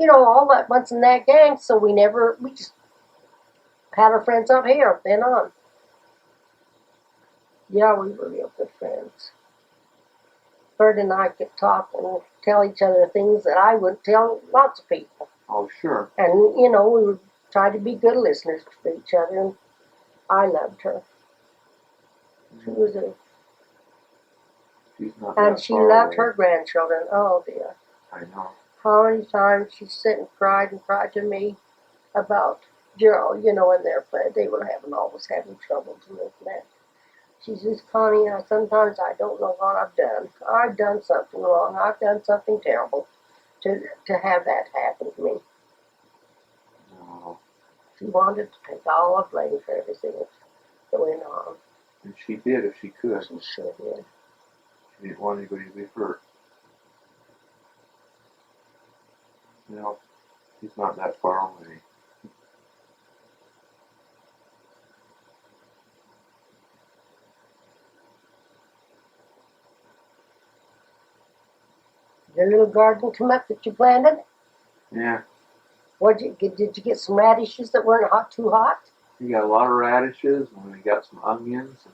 all that once in that gang. So we just had our friends up here then on. Yeah, we were real good friends. Bert and I could talk and tell each other things that I wouldn't tell lots of people. Oh, sure. And we would try to be good listeners to each other. And I loved her. She was She's not and that she far loved away. her grandchildren. Oh dear. I know. How many times she sat and cried to me about Gerald, and they were always having troubles and this and that. She says, Connie, sometimes I don't know what I've done. I've done something wrong. I've done something terrible to have that happen to me. No. She wanted to take all the blame for everything that went on. And she did if she could. She sure did. She didn't want anybody to be hurt. She's not that far away. Did your little garden come up that you planted? Yeah. Did you get some radishes that weren't too hot? We got a lot of radishes, and we got some onions, and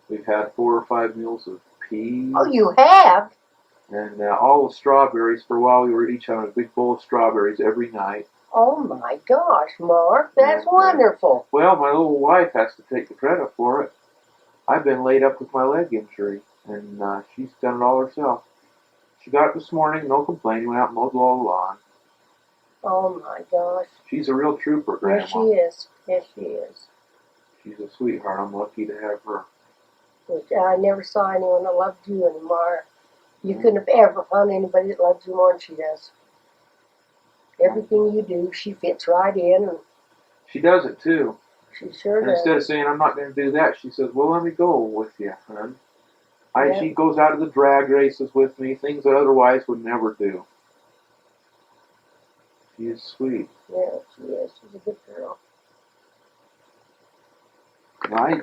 we've had 4 or 5 meals of peas. Oh, you have? And all the strawberries. For a while, we were each having a big bowl of strawberries every night. Oh my gosh, Mark, that's wonderful. Well, my little wife has to take the credit for it. I've been laid up with my leg injury, and she's done it all herself. She got up this morning, no complaining, went out and mowed all the lawn. Oh my gosh. She's a real trooper, Grandma. Yes, she is. Yes, she is. She's a sweetheart. I'm lucky to have her. I never saw anyone that loved you anymore. You couldn't have ever found anybody that loves you more than she does. Everything you do, she fits right in. And she does it, too. She sure and does. Instead of saying, I'm not going to do that, she says, well, let me go with you, hon. Yeah. She goes out to the drag races with me, things that otherwise would never do. She is sweet. Yeah, she is. She's a good girl. I